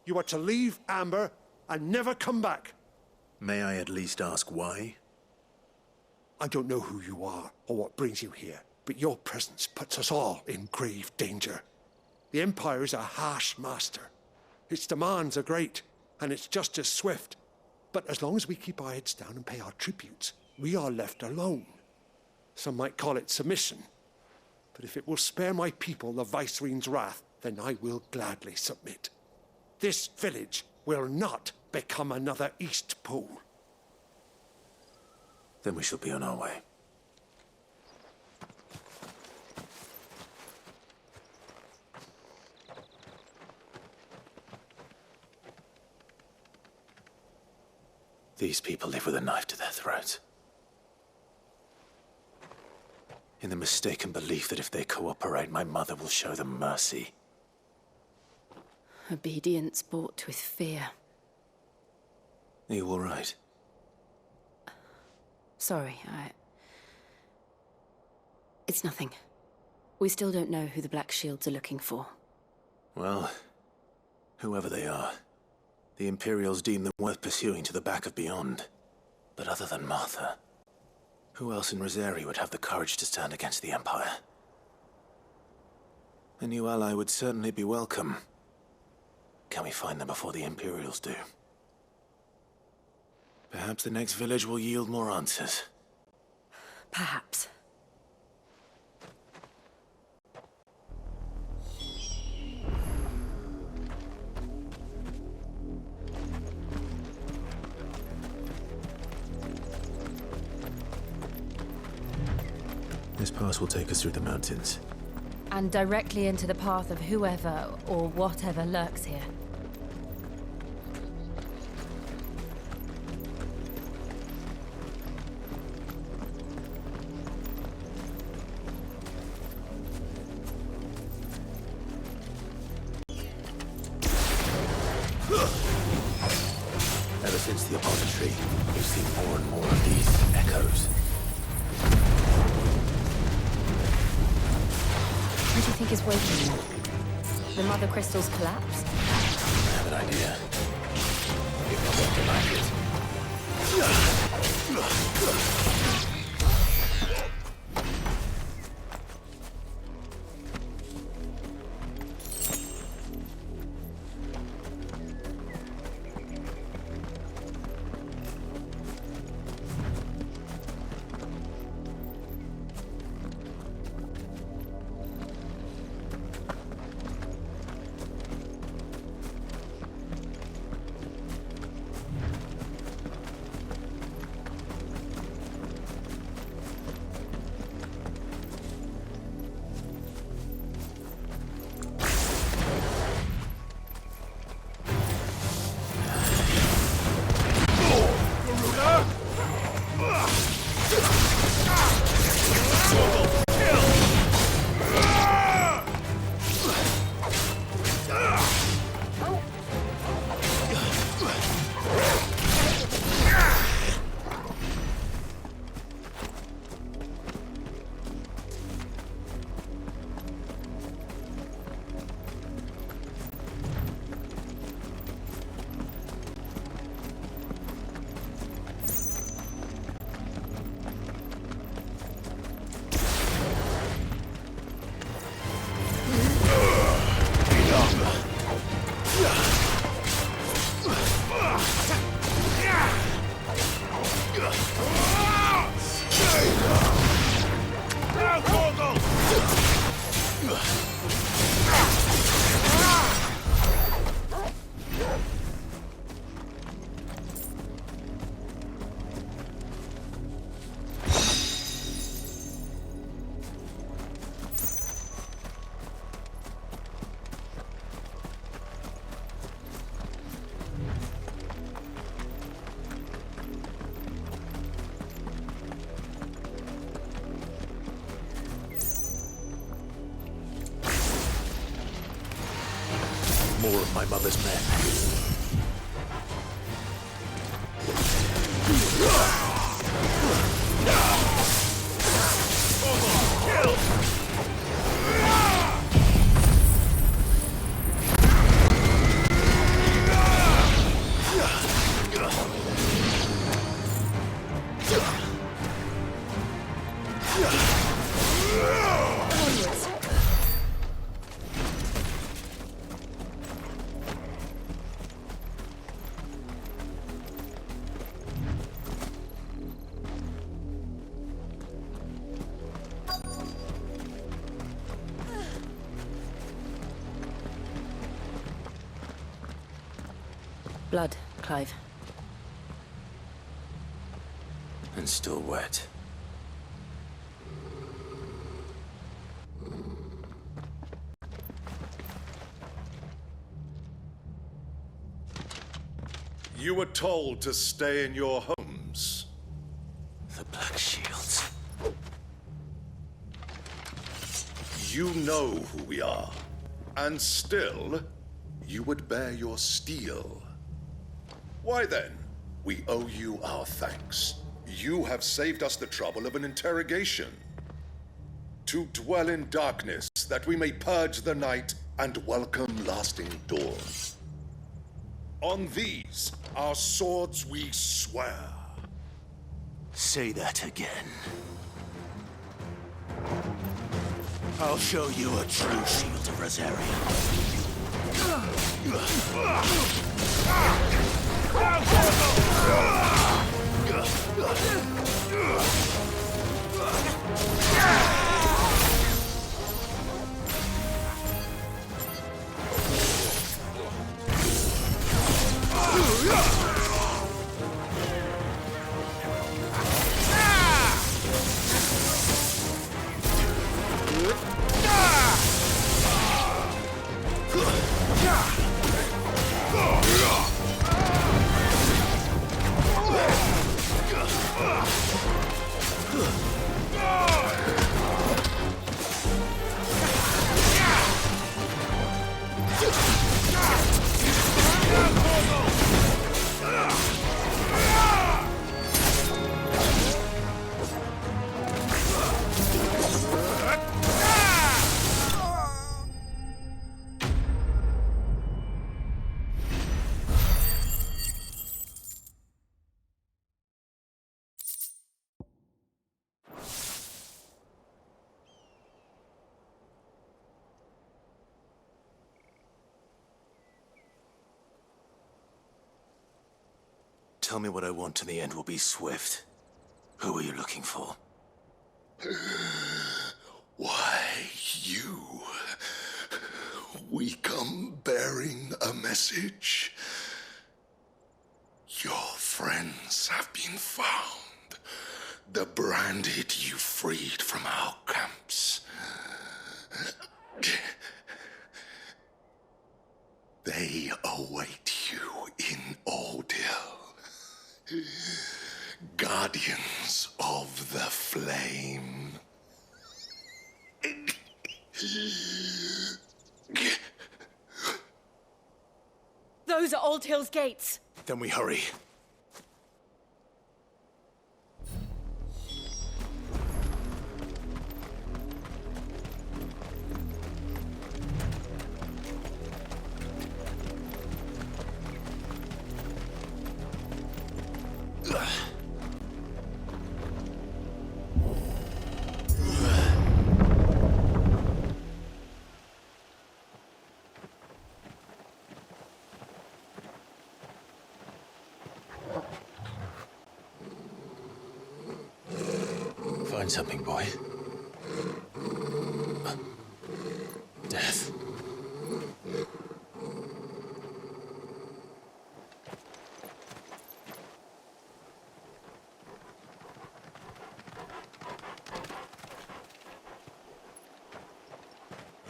You are to leave Amber and never come back. May I at least ask why? I don't know who you are or what brings you here, but your presence puts us all in grave danger. The Empire is a harsh master. Its demands are great, and its justice swift. But as long as we keep our heads down and pay our tributes, we are left alone. Some might call it submission. But if it will spare my people the Viceroy's wrath, then I will gladly submit. This village will not become another East Pool. Then we shall be on our way. These people live with a knife to their throats. In the mistaken belief that if they cooperate, my mother will show them mercy. Obedience bought with fear. Are you all right? Sorry, It's nothing. We still don't know who the Black Shields are looking for. Well, Whoever they are, the Imperials deem them worth pursuing to the back of beyond. But other than Martha, who else in Rosari would have the courage to stand against the Empire? A new ally would certainly be welcome. Can we find them before the Imperials do? Perhaps the next village will yield more answers. Perhaps. This pass will take us through the mountains. And directly into the path of whoever or whatever lurks here. Ever since the Apostrophe, we've seen more and more of these echoes. What do you think is waking them? The Mothercrystals collapse? I have an idea. If I want to like it. More of my mother's men. Blood, Clive. And still wet. You were told to stay in your homes. The Black Shields. You know who we are. And still, you would bear your steel. Why then, we owe you our thanks. You have saved us the trouble of an interrogation. To dwell in darkness, that we may purge the night and welcome lasting dawn. On these, our swords we swear. Say that again. I'll show you a true shield of Rosaria. Tell me what I want and the end will be swift. Who are you looking for? Why, you. We come bearing a message. Your friends have been found. The branded you freed from our camps. They await you in Oldhill. Guardians of the Flame. Those are Old Hill's gates. Then we hurry. Find something, boy. Death.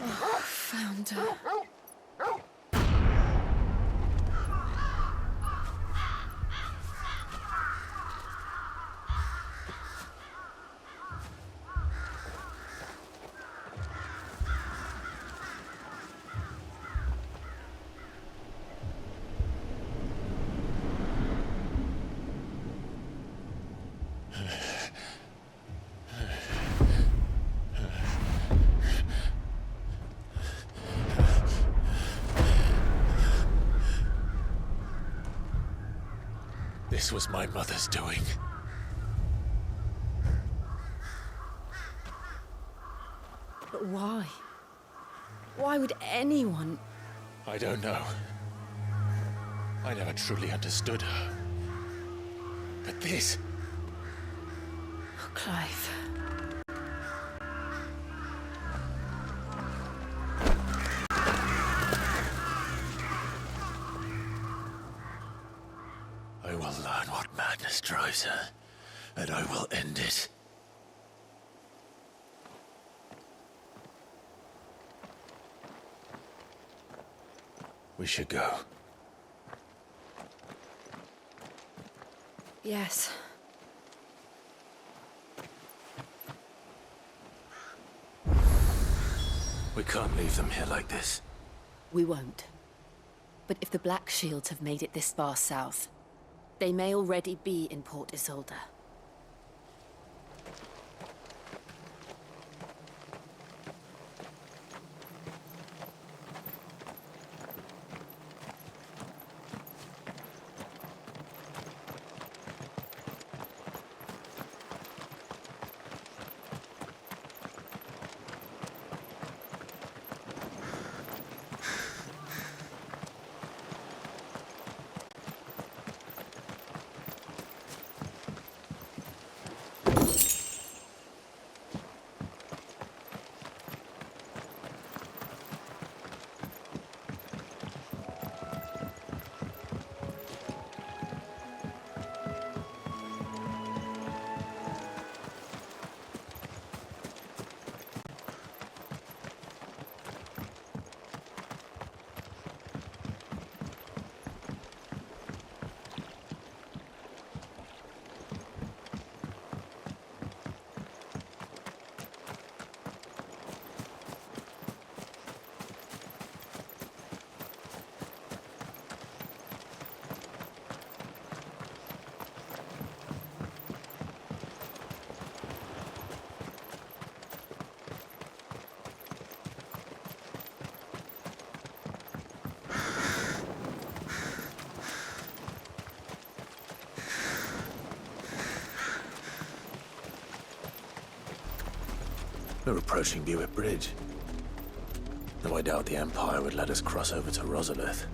Oh, found her. This was my mother's doing. But why? Why would anyone? I don't know. I never truly understood her. But this... Oh, Clive. I will learn what madness drives her, and I will end it. We should go. Yes. We can't leave them here like this. We won't. But if the Black Shields have made it this far south, they may already be in Port Isolde. We're approaching Buick Bridge. Though I doubt the Empire would let us cross over to Rosalith.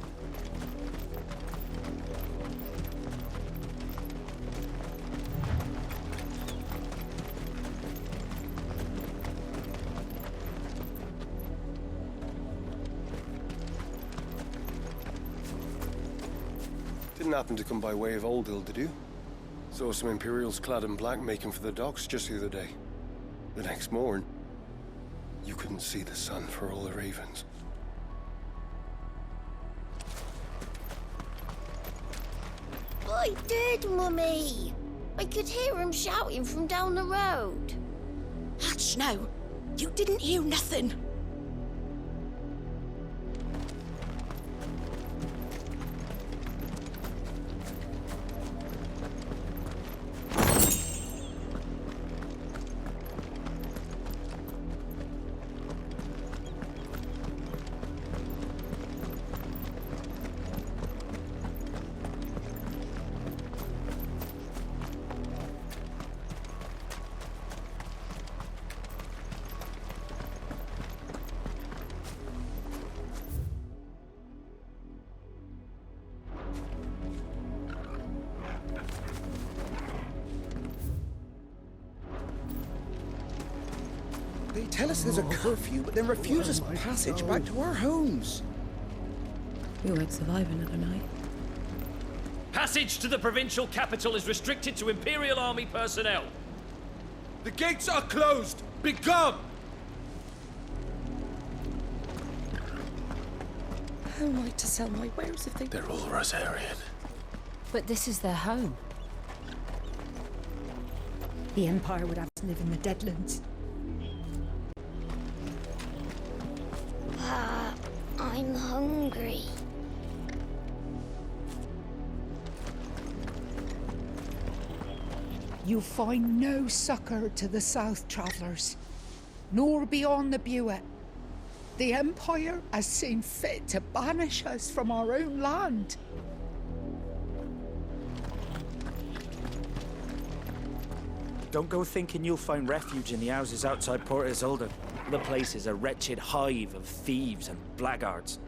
Didn't happen to come by way of Oldhill, did you? Saw some Imperials clad in black making for the docks just the other day. The next morn, you couldn't see the sun for all the ravens. I did, Mummy. I could hear him shouting from down the road. Hush now. You didn't hear nothing. They tell us there's a curfew, but then refuse us passage back to our homes. We won't survive another night. Passage to the provincial capital is restricted to Imperial Army personnel. The gates are closed! Begone! How am I to sell my wares if they... They're all Rosarian. But this is their home. The Empire would have us live in the Deadlands. I'm hungry. You'll find no succor to the South travellers, nor beyond the Buet. The Empire has seen fit to banish us from our own land. Don't go thinking you'll find refuge in the houses outside Port Isolde. The place is a wretched hive of thieves and blackguards.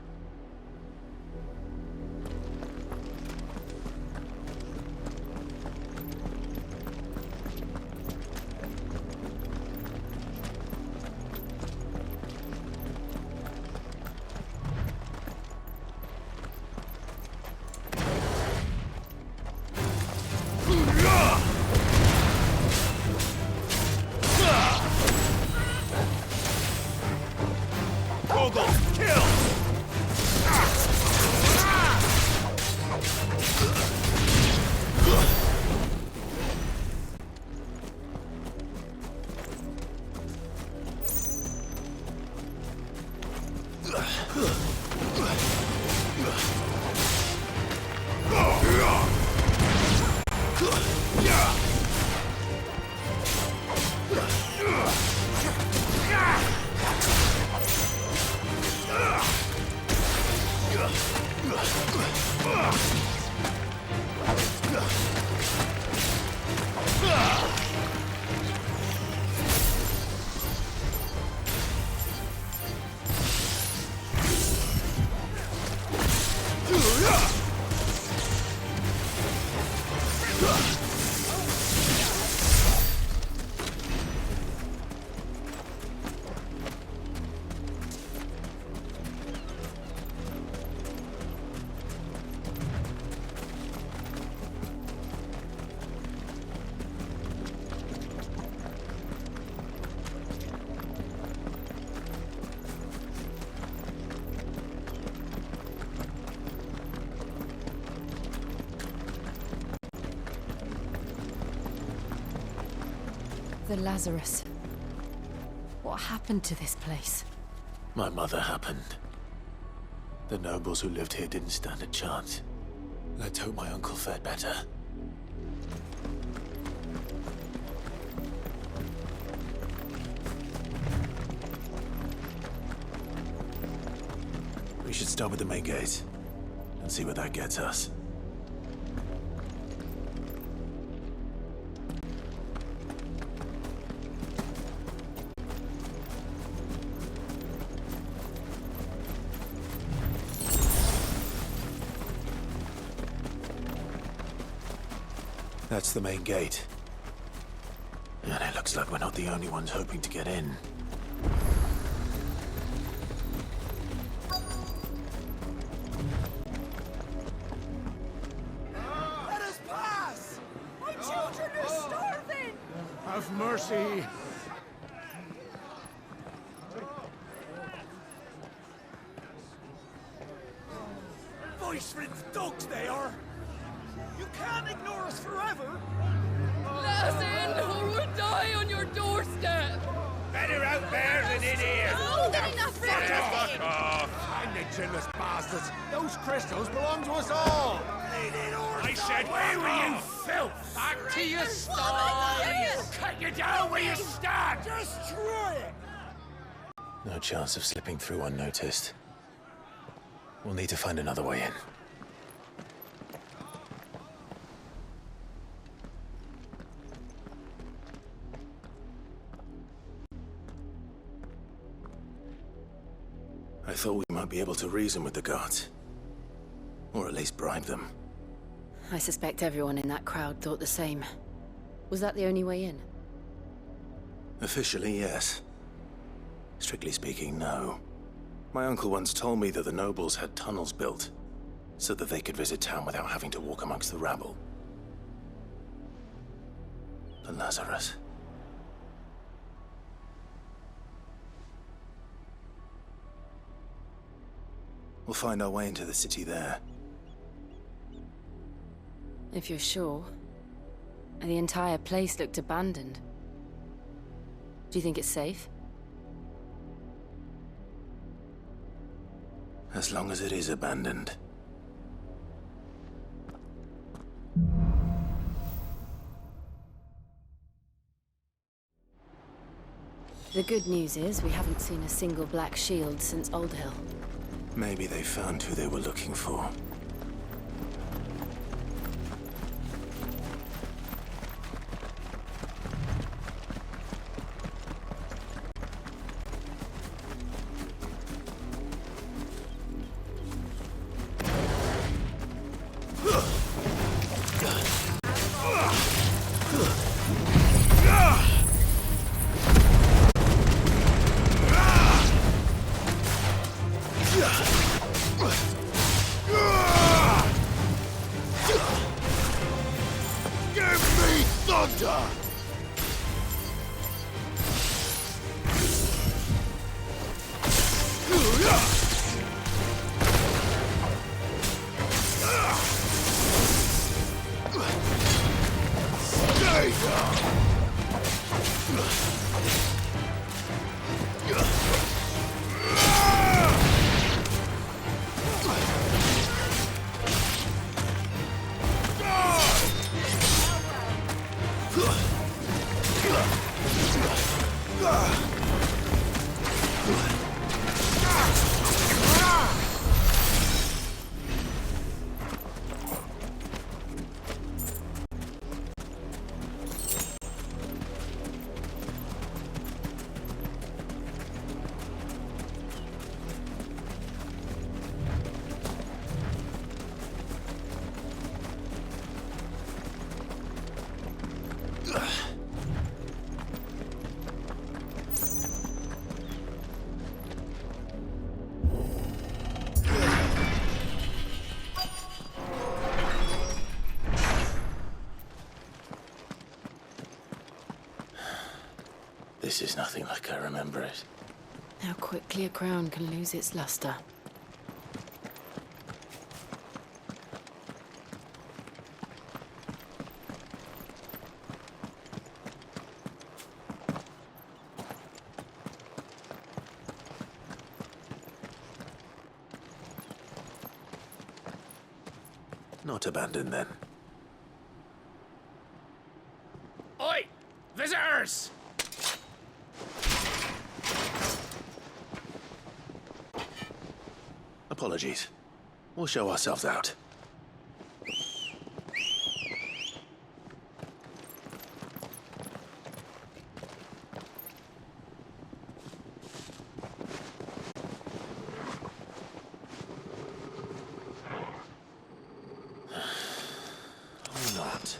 The Lazarus. What happened to this place? My mother happened. The nobles who lived here didn't stand a chance. Let's hope my uncle fared better. We should start with the main gate and see where that gets us. That's the main gate. And it looks like we're not the only ones hoping to get in. Let us pass! My children are starving! Have mercy! Voice-ridden dogs they are! You can't ignore us forever! Let us in, or we'll die on your doorstep! Better out there than in here! More than enough for us! Fuck off! And the chinless bastards! Those crystals belong to us all! I said, where were you, filth? Back to your sties! Cut you down where you stand! Destroy it! No chance of slipping through unnoticed. We'll need to find another way in. I thought we might be able to reason with the guards. Or at least bribe them. I suspect everyone in that crowd thought the same. Was that the only way in? Officially, yes. Strictly speaking, no. My uncle once told me that the nobles had tunnels built, so that they could visit town without having to walk amongst the rabble. But Lazarus... We'll find our way into the city there. If you're sure. The entire place looked abandoned. Do you think it's safe? As long as it is abandoned. The good news is we haven't seen a single black shield since Old Hill. Maybe they found who they were looking for. This is nothing like I remember it. How quickly a crown can lose its luster. Not abandoned, then. Oi! Visitors! Apologies. We'll show ourselves out. Or not.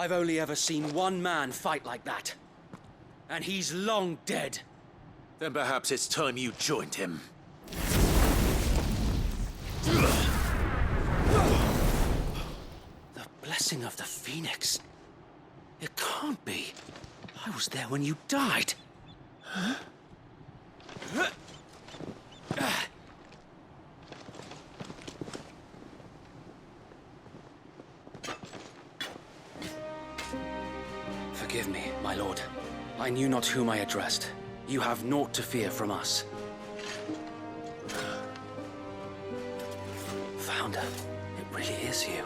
I've only ever seen one man fight like that. And he's long dead. Then perhaps it's time you joined him. The blessing of the Phoenix. It can't be. I was there when you died. Huh? Forgive me, my lord. I knew not whom I addressed. You have naught to fear from us. Founder, it really is you.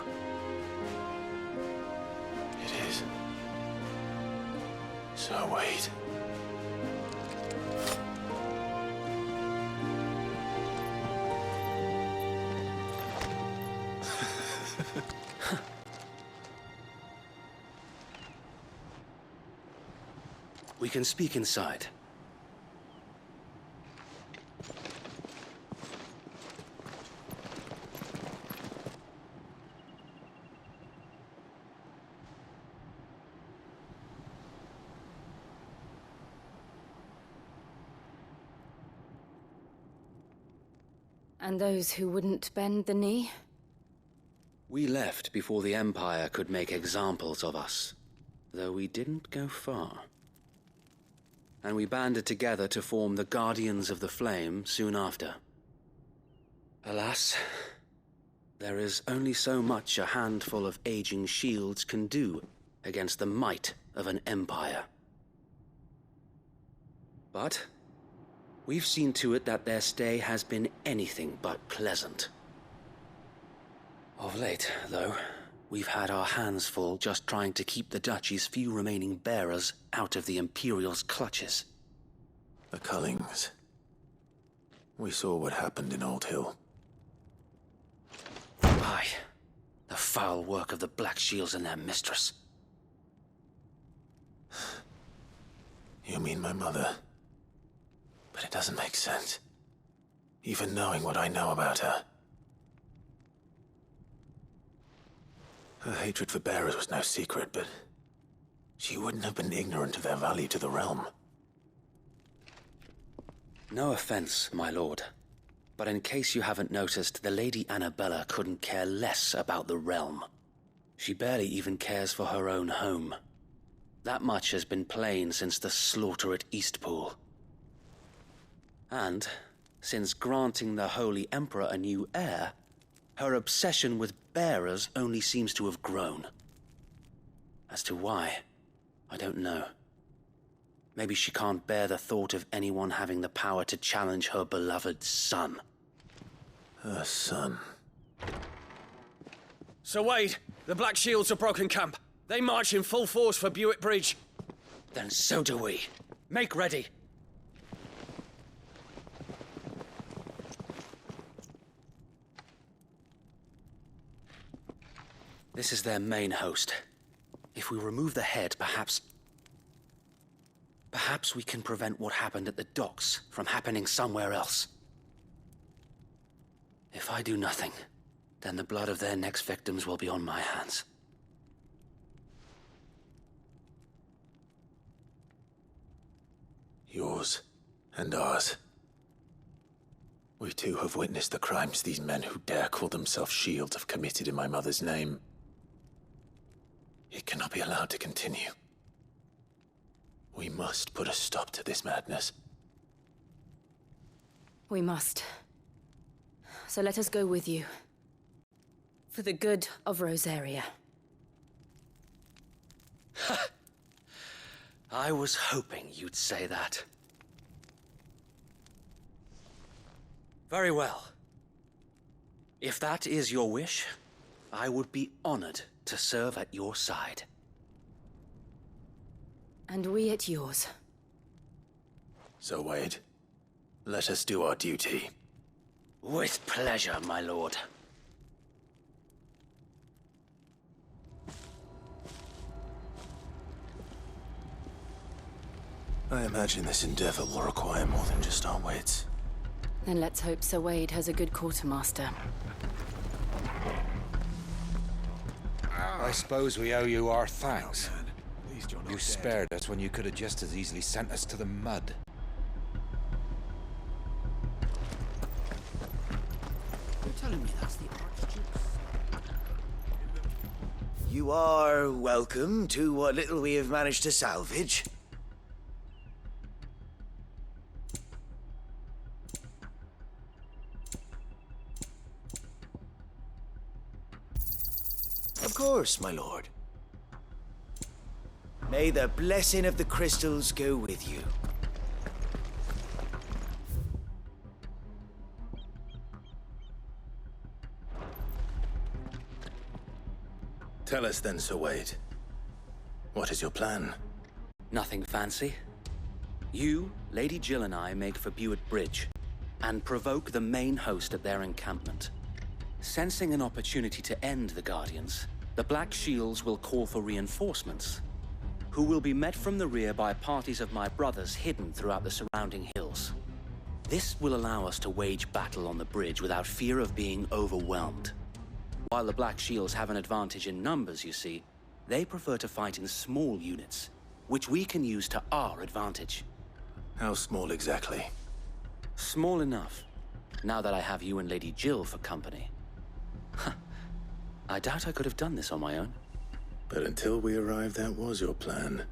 It is. So wait. We can speak inside. And those who wouldn't bend the knee? We left before the Empire could make examples of us, though we didn't go far. And we banded together to form the Guardians of the Flame soon after. Alas, there is only so much a handful of aging shields can do against the might of an empire. But we've seen to it that their stay has been anything but pleasant. Of late, though, we've had our hands full just trying to keep the Duchy's few remaining bearers out of the Imperial's clutches. The Cullings. We saw what happened in Old Hill. Aye. The foul work of the Black Shields and their mistress. You mean my mother? But it doesn't make sense. Even knowing what I know about her. Her hatred for bearers was no secret, but she wouldn't have been ignorant of their value to the realm. No offense, my lord. But in case you haven't noticed, the Lady Annabella couldn't care less about the realm. She barely even cares for her own home. That much has been plain since the slaughter at Eastpool. And, since granting the Holy Emperor a new heir, her obsession with bearers only seems to have grown. As to why, I don't know. Maybe she can't bear the thought of anyone having the power to challenge her beloved son. Her son. Sir Wade, the Black Shields have broken camp. They march in full force for Buick Bridge. Then so do we. Make ready. This is their main host. If we remove the head, perhaps we can prevent what happened at the docks from happening somewhere else. If I do nothing, then the blood of their next victims will be on my hands. Yours and ours. We too have witnessed the crimes these men who dare call themselves shields have committed in my mother's name. It cannot be allowed to continue. We must put a stop to this madness. We must. So let us go with you. For the good of Rosaria. I was hoping you'd say that. Very well. If that is your wish, I would be honored to serve at your side. And we at yours. So, Wade, let us do our duty. With pleasure, my lord. I imagine this endeavor will require more than just our wits. Then let's hope Sir Wade has a good quartermaster. I suppose we owe you our thanks. You spared us when you could have just as easily sent us to the mud. You're telling me that's the Archduke's? You are welcome to what little we have managed to salvage. Of course, my lord. May the blessing of the crystals go with you. Tell us then, Sir Wade. What is your plan? Nothing fancy. You, Lady Jill and I make for Buett Bridge and provoke the main host at their encampment. Sensing an opportunity to end the Guardians, the Black Shields will call for reinforcements, who will be met from the rear by parties of my brothers hidden throughout the surrounding hills. This will allow us to wage battle on the bridge without fear of being overwhelmed. While the Black Shields have an advantage in numbers, you see, they prefer to fight in small units, which we can use to our advantage. How small exactly? Small enough, now that I have you and Lady Jill for company. I doubt I could have done this on my own. But until we arrived, that was your plan.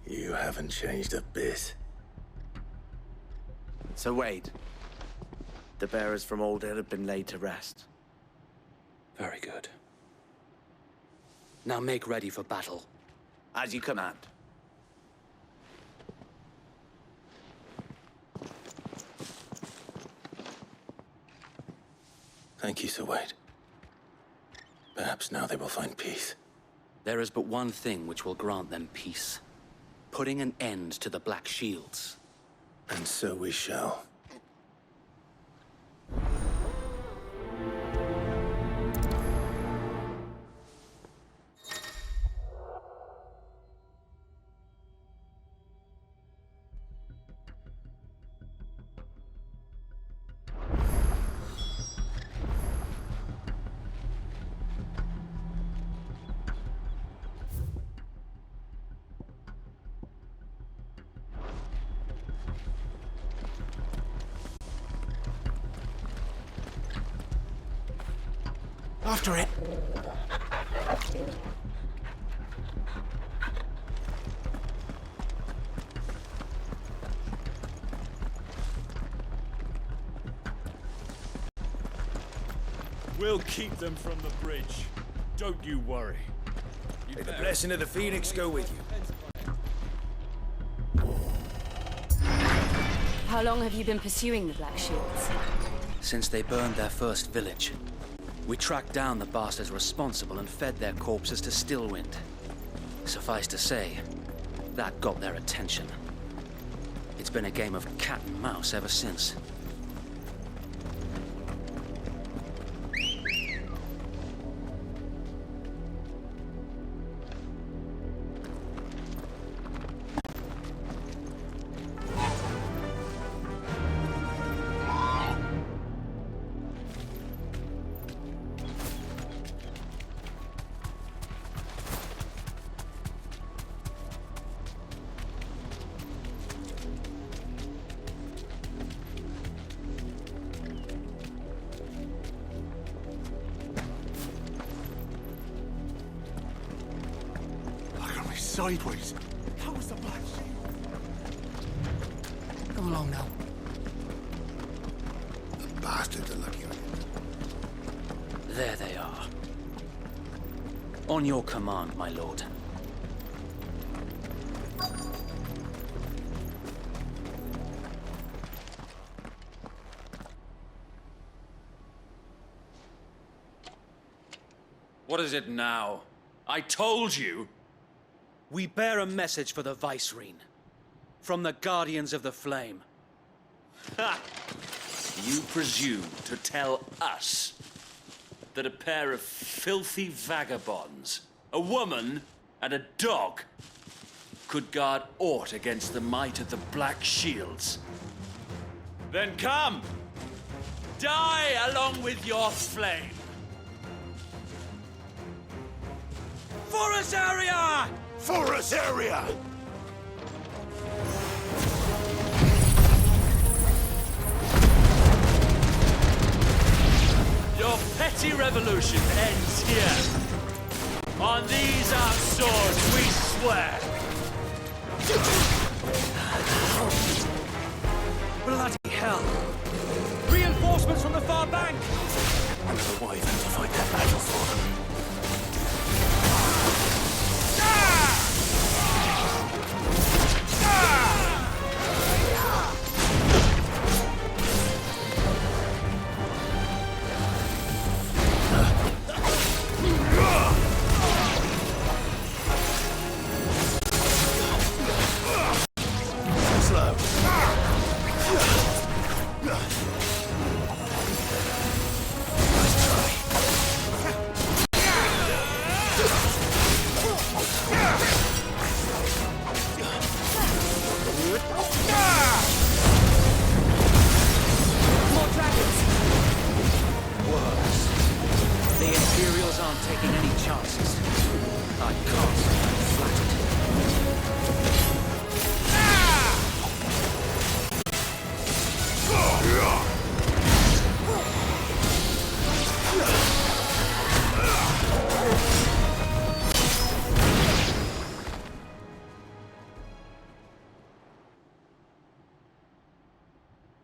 You haven't changed a bit. Sir Wade, the bearers from Old Hill have been laid to rest. Very good. Now make ready for battle. As you command. Thank you, Sir Wade. Perhaps now they will find peace. There is but one thing which will grant them peace. Putting an end to the Black Shields. And so we shall. After it. We'll keep them from the bridge. Don't you worry. May the blessing of the Phoenix go with you. How long have you been pursuing the Black Shields? Since they burned their first village. We tracked down the bastards responsible and fed their corpses to Stillwind. Suffice to say, that got their attention. It's been a game of cat and mouse ever since. Sideways. How was the Black Shield? Come along now. The bastards are lucky on you. There they are. On your command, my lord. What is it now? I told you! We bear a message for the Vicereine. From the Guardians of the Flame. Ha! You presume to tell us that a pair of filthy vagabonds, a woman and a dog, could guard aught against the might of the Black Shields? Then come! Die along with your flame! Forest area! Forest area! Your petty revolution ends here. On these our swords we swear. Bloody hell! Reinforcements from the far bank! I don't know why you've had to fight that battle for them.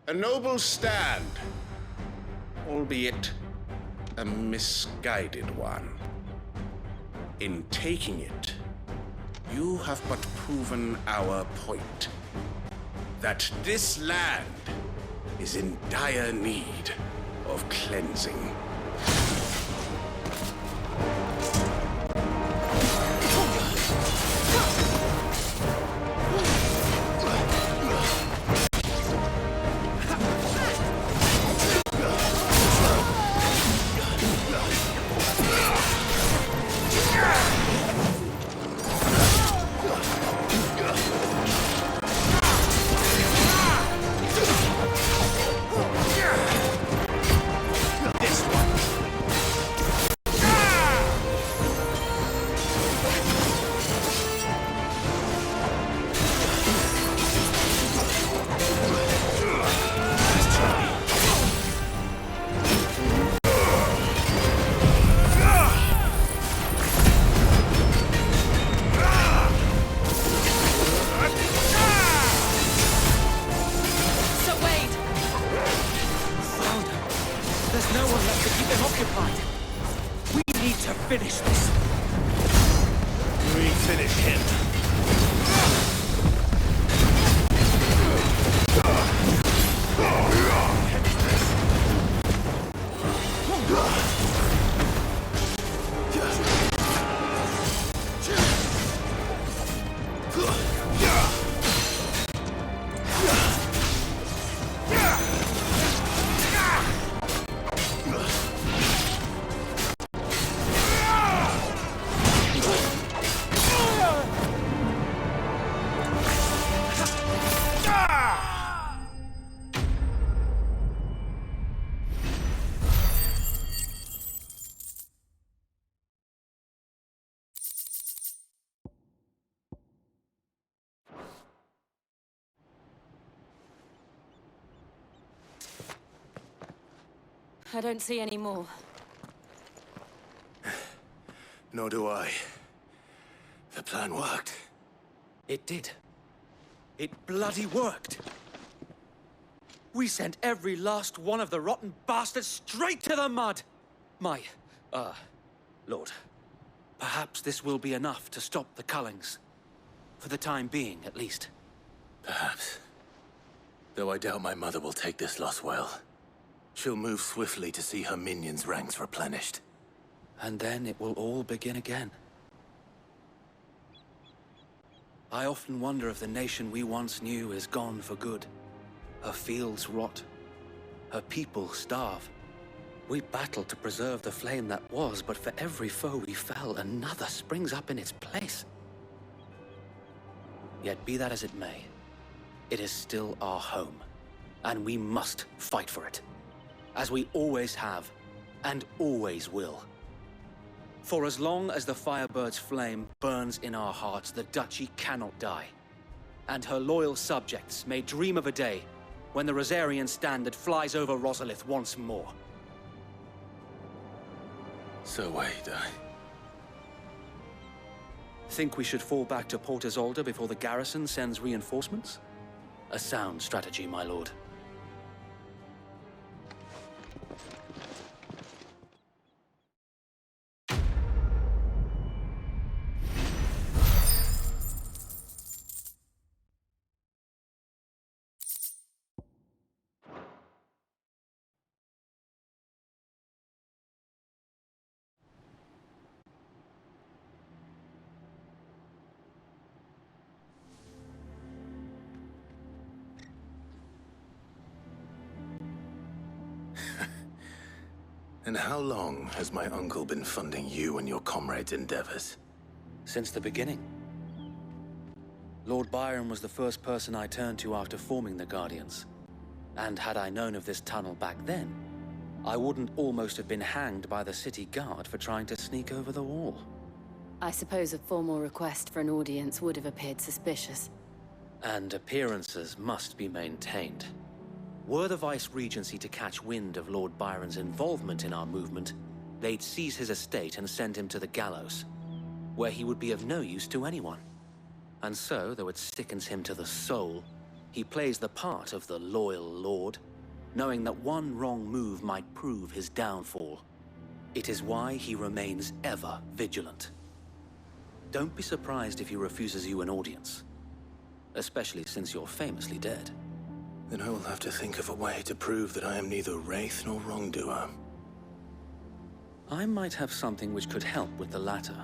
A noble stand, albeit a misguided one. In taking it, you have but proven our point. That this land is in dire need of cleansing. I don't see any more. Nor do I. The plan worked. It did. It bloody worked. We sent every last one of the rotten bastards straight to the mud! Lord. Perhaps this will be enough to stop the Cullings. For the time being, at least. Perhaps. Though I doubt my mother will take this loss well. She'll move swiftly to see her minions' ranks replenished. And then it will all begin again. I often wonder if the nation we once knew is gone for good. Her fields rot. Her people starve. We battled to preserve the flame that was, but for every foe we fell, another springs up in its place. Yet be that as it may, it is still our home, and we must fight for it. as we always have, and always will. For as long as the Firebird's flame burns in our hearts, the Duchy cannot die. And her loyal subjects may dream of a day when the Rosarian standard flies over Rosalith once more. So wait, Think we should fall back to Port Isolde before the garrison sends reinforcements? A sound strategy, my lord. And how long has my uncle been funding you and your comrades' endeavors? Since the beginning. Lord Byron was the first person I turned to after forming the Guardians. And had I known of this tunnel back then, I wouldn't almost have been hanged by the city guard for trying to sneak over the wall. I suppose a formal request for an audience would have appeared suspicious. And appearances must be maintained. Were the Vice-Regency to catch wind of Lord Byron's involvement in our movement, they'd seize his estate and send him to the gallows, where he would be of no use to anyone. And so, though it sickens him to the soul, he plays the part of the loyal lord, knowing that one wrong move might prove his downfall. It is why he remains ever vigilant. Don't be surprised if he refuses you an audience, especially since you're famously dead. Then I will have to think of a way to prove that I am neither wraith nor wrongdoer. I might have something which could help with the latter.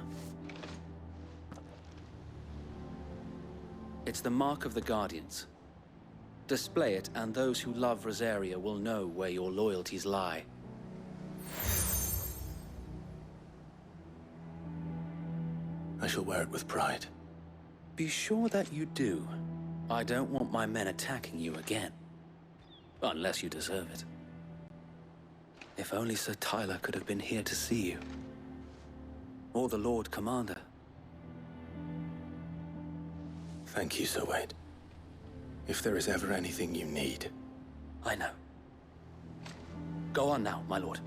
It's the mark of the Guardians. Display it, and those who love Rosaria will know where your loyalties lie. I shall wear it with pride. Be sure that you do. I don't want my men attacking you again. Unless you deserve it. If only Sir Tyler could have been here to see you. Or the Lord Commander. Thank you, Sir Wade. If there is ever anything you need. I know. Go on now, my lord.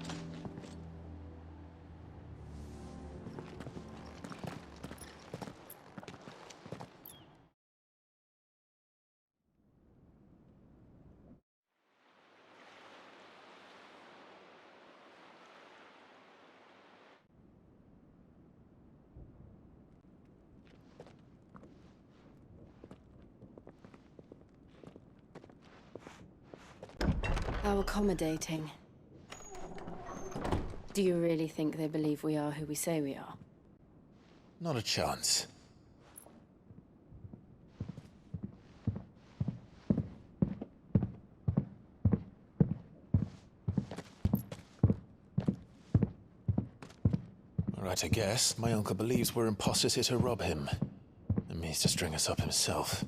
How accommodating. Do you really think they believe we are who we say we are? Not a chance. Right, I guess. My uncle believes we're imposters here to rob him. And means to string us up himself.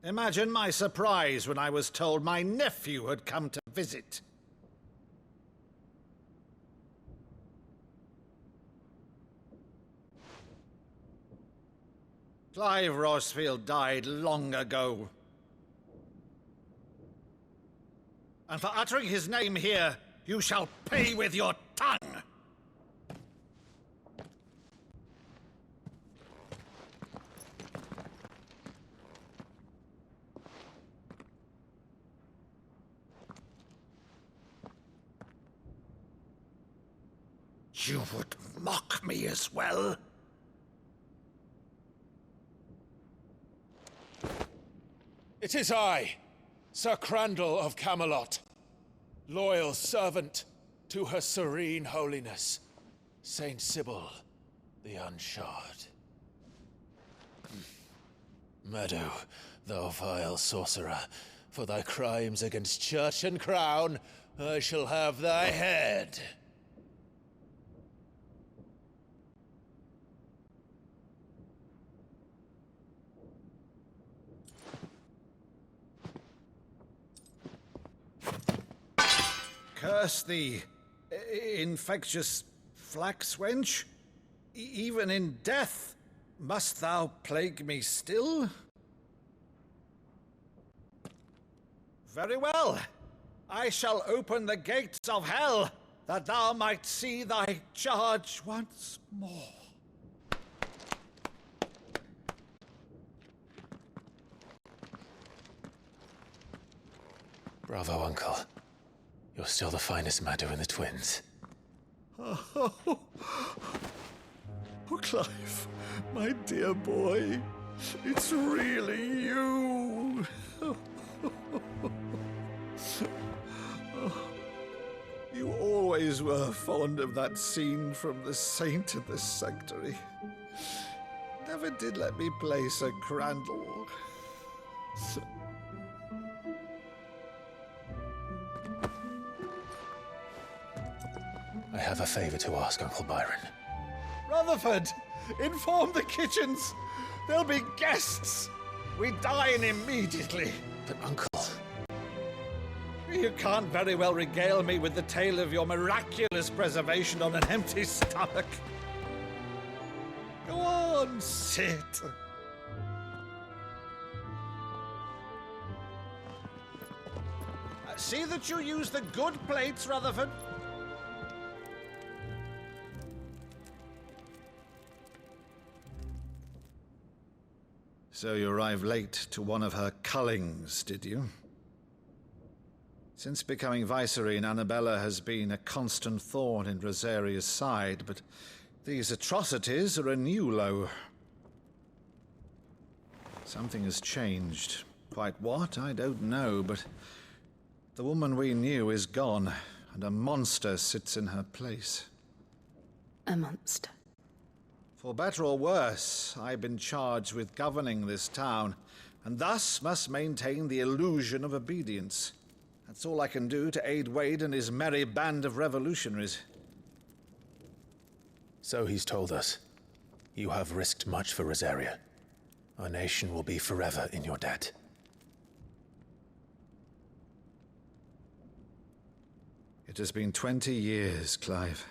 Imagine my surprise when I was told my nephew had come to visit. Clive Rosfield died long ago. And for uttering his name here, you shall pay with your tongue! You would mock me as well? It is I, Sir Crandall of Camelot, loyal servant to Her Serene Holiness, Saint Sybil the Unshod. Meadow, thou vile sorcerer, For thy crimes against church and crown, I shall have thy head. Curse thee, infectious flax wench. Even in death, must thou plague me still? Very well. I shall open the gates of hell, that thou might see thy charge once more. Bravo, Uncle. You're still the finest Maddu in the twins. Oh, Clive, my dear boy, it's really you. You always were fond of that scene from The Saint of the Sanctuary. Never did let me play Sir Crandall. I have a favor to ask, Uncle Byron. Rutherford, inform the kitchens. There'll be guests. We dine immediately. But, Uncle... You can't very well regale me with the tale of your miraculous preservation on an empty stomach. Go on, sit. See that you use the good plates, Rutherford. So you arrived late to one of her cullings, did you? Since becoming Vicereine, Annabella has been a constant thorn in Rosaria's side, but these atrocities are a new low. Something has changed. Quite what, I don't know, but the woman we knew is gone, and a monster sits in her place. A monster? For better or worse, I've been charged with governing this town, and thus must maintain the illusion of obedience. That's all I can do to aid Wade and his merry band of revolutionaries. So he's told us. You have risked much for Rosaria. Our nation will be forever in your debt. It has been 20 years, Clive.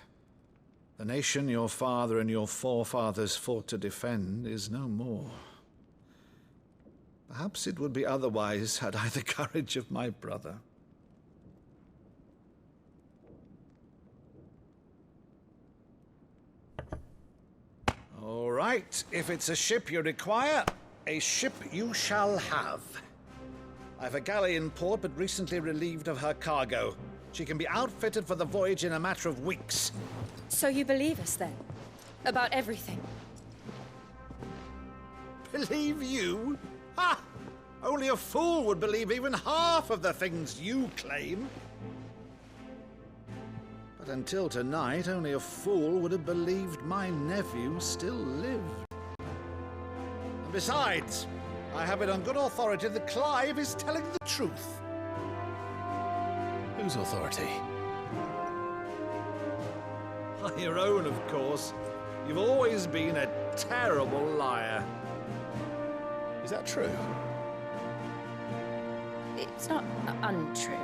The nation your father and your forefathers fought to defend is no more. Perhaps it would be otherwise had I the courage of my brother. All right, if it's a ship you require, a ship you shall have. I've a galley in port, but recently relieved of her cargo. She can be outfitted for the voyage in a matter of weeks. So you believe us, then? About everything? Believe you? Ha! Only a fool would believe even half of the things you claim. But until tonight, only a fool would have believed my nephew still lived. And besides, I have it on good authority that Clive is telling the truth. Whose authority? Your own, of course. You've always been a terrible liar. Is that true? It's not untrue.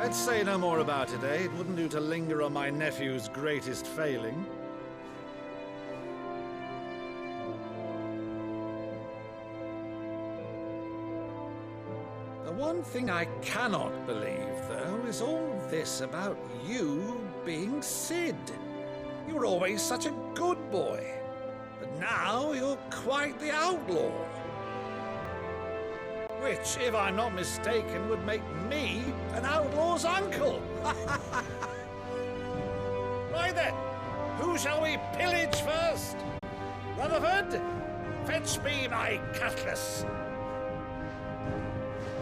Let's say no more about it, eh? It wouldn't do to linger on my nephew's greatest failing. The one thing I cannot believe, though, is all this about you being Sid. You were always such a good boy, but now you're quite the outlaw. Which, if I'm not mistaken, would make me an outlaw's uncle. Right then, who shall we pillage first? Rutherford, fetch me my cutlass.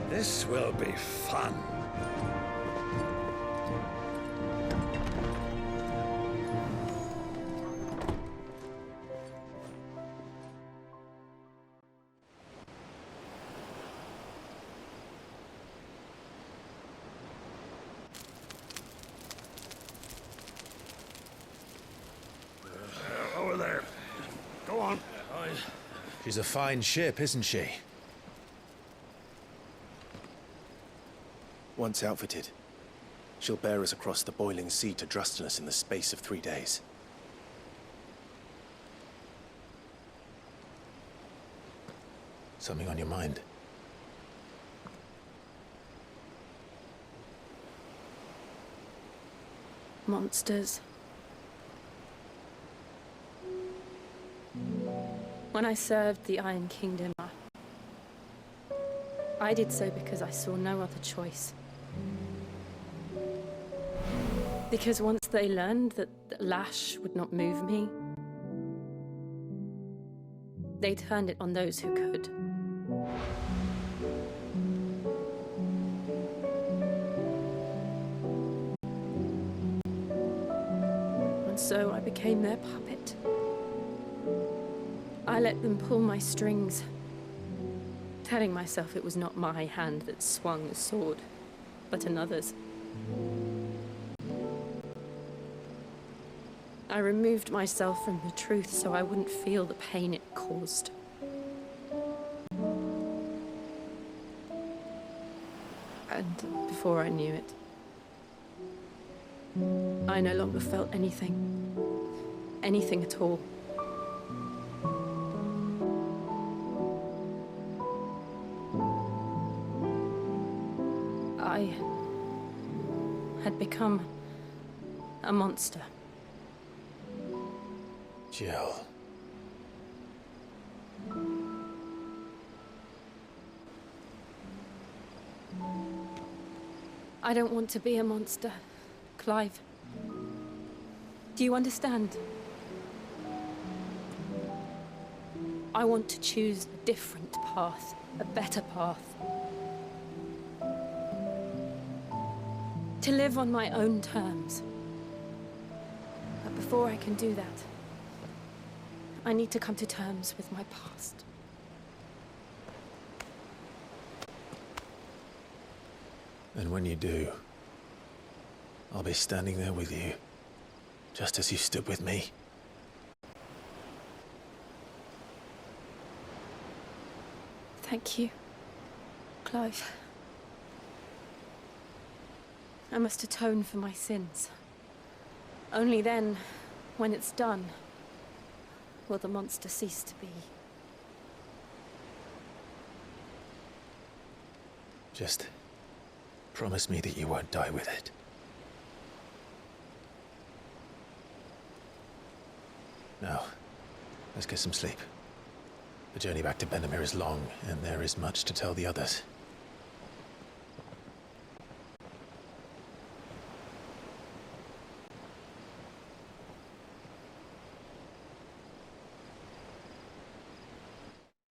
This will be fun. She's a fine ship, isn't she? Once outfitted, she'll bear us across the boiling sea to Drustinus in the space of 3 days. Something on your mind? Monsters. When I served the Iron Kingdom, I did so because I saw no other choice. Because once they learned that Lash would not move me, they turned it on those who could. And so I became their puppet. I let them pull my strings, telling myself it was not my hand that swung the sword, but another's. I removed myself from the truth so I wouldn't feel the pain it caused. And before I knew it, I no longer felt anything. Anything at all. I had become a monster. Jill. I don't want to be a monster, Clive. Do you understand? I want to choose a different path, a better path. To live on my own terms. But before I can do that, I need to come to terms with my past. And when you do, I'll be standing there with you, just as you stood with me. Thank you, Clive. I must atone for my sins. Only then, when it's done, will the monster cease to be. Just promise me that you won't die with it. Now, let's get some sleep. The journey back to Benamir is long, and there is much to tell the others.